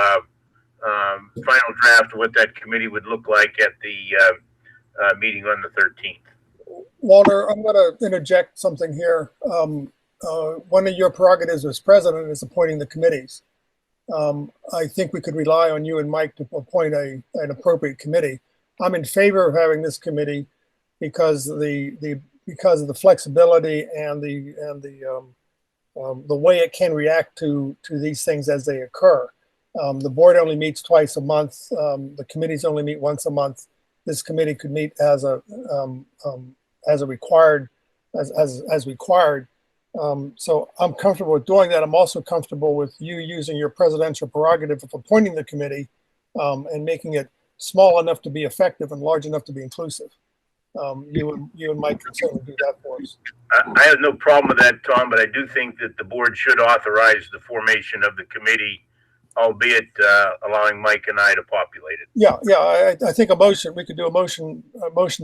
draft of what that committee would look like at the meeting on the 13th. Walter, I'm going to interject something here. One of your prerogatives as president is appointing the committees. I think we could rely on you and Mike to appoint an appropriate committee. I'm in favor of having this committee because of the flexibility and the way it can react to these things as they occur. The board only meets twice a month. The committees only meet once a month. This committee could meet as required. So I'm comfortable with doing that. I'm also comfortable with you using your presidential prerogative of appointing the committee and making it small enough to be effective and large enough to be inclusive. You and Mike can certainly do that for us. I have no problem with that, Tom, but I do think that the board should authorize the formation of the committee, albeit allowing Mike and I to populate it. Yeah. I think we could do a motion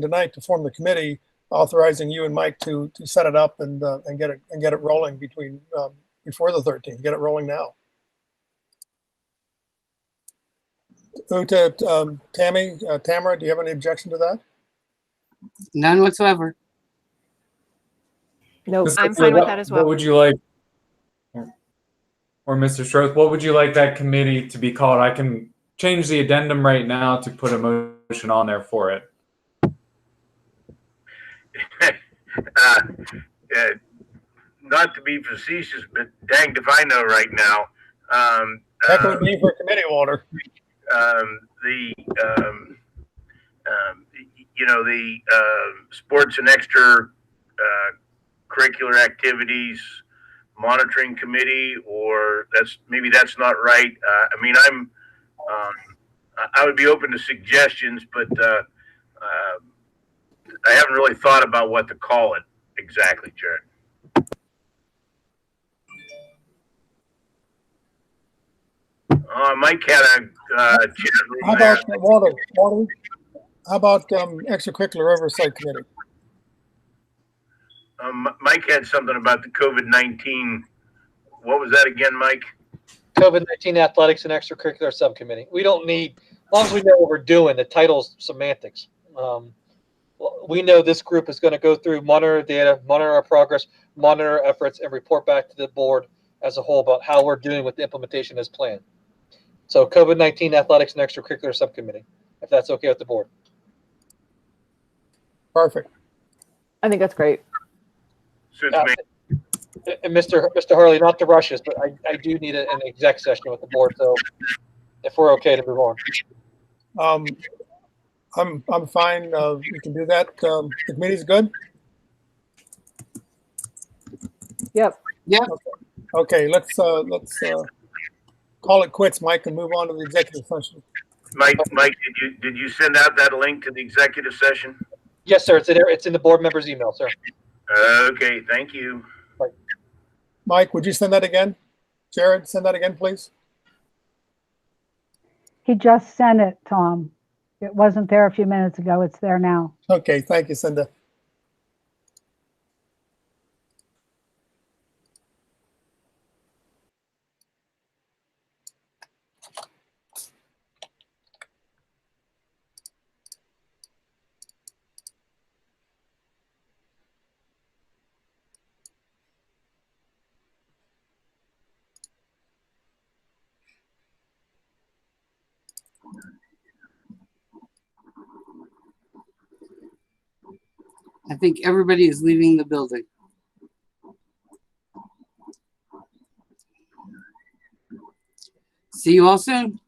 tonight to form the committee, authorizing you and Mike to set it up and get it rolling before the 13th. Get it rolling now. Uta, Tamara, do you have any objection to that? None whatsoever. No, I'm fine with that as well. What would you like, or Mr. Stroth, what would you like that committee to be called? I can change the addendum right now to put a motion on there for it. Not to be facetious, but danged if I know right now. That would be for committee, Walter. The sports and extra curricular activities monitoring committee, or maybe that's not right. I would be open to suggestions, but I haven't really thought about what to call it exactly, Jared. Mike had a chat room. How about Walter? How about extracurricular oversight committee? Mike had something about the COVID-19. What was that again, Mike? COVID-19 athletics and extracurricular subcommittee. We don't need, as long as we know what we're doing, the title's semantics. We know this group is going to go through, monitor data, monitor our progress, monitor our efforts, and report back to the board as a whole about how we're doing with the implementation as planned. So COVID-19 Athletics and Extracurricular Subcommittee, if that's okay with the board. Perfect. I think that's great. Since And Mr. Hurley, not to rush us, but I do need an exec session with the board. So if we're okay to move on. I'm fine. We can do that. The committee's good? Yep. Okay, let's call it quits, Mike, and move on to the executive session. Mike, did you send out that link to the executive session? Yes, sir. It's in there. It's in the board member's email, sir. Okay, thank you. Mike, would you send that again? Jared, send that again, please. He just sent it, Tom. It wasn't there a few minutes ago. It's there now. Okay, thank you, Cinda. I think everybody is leaving the building. See you all soon.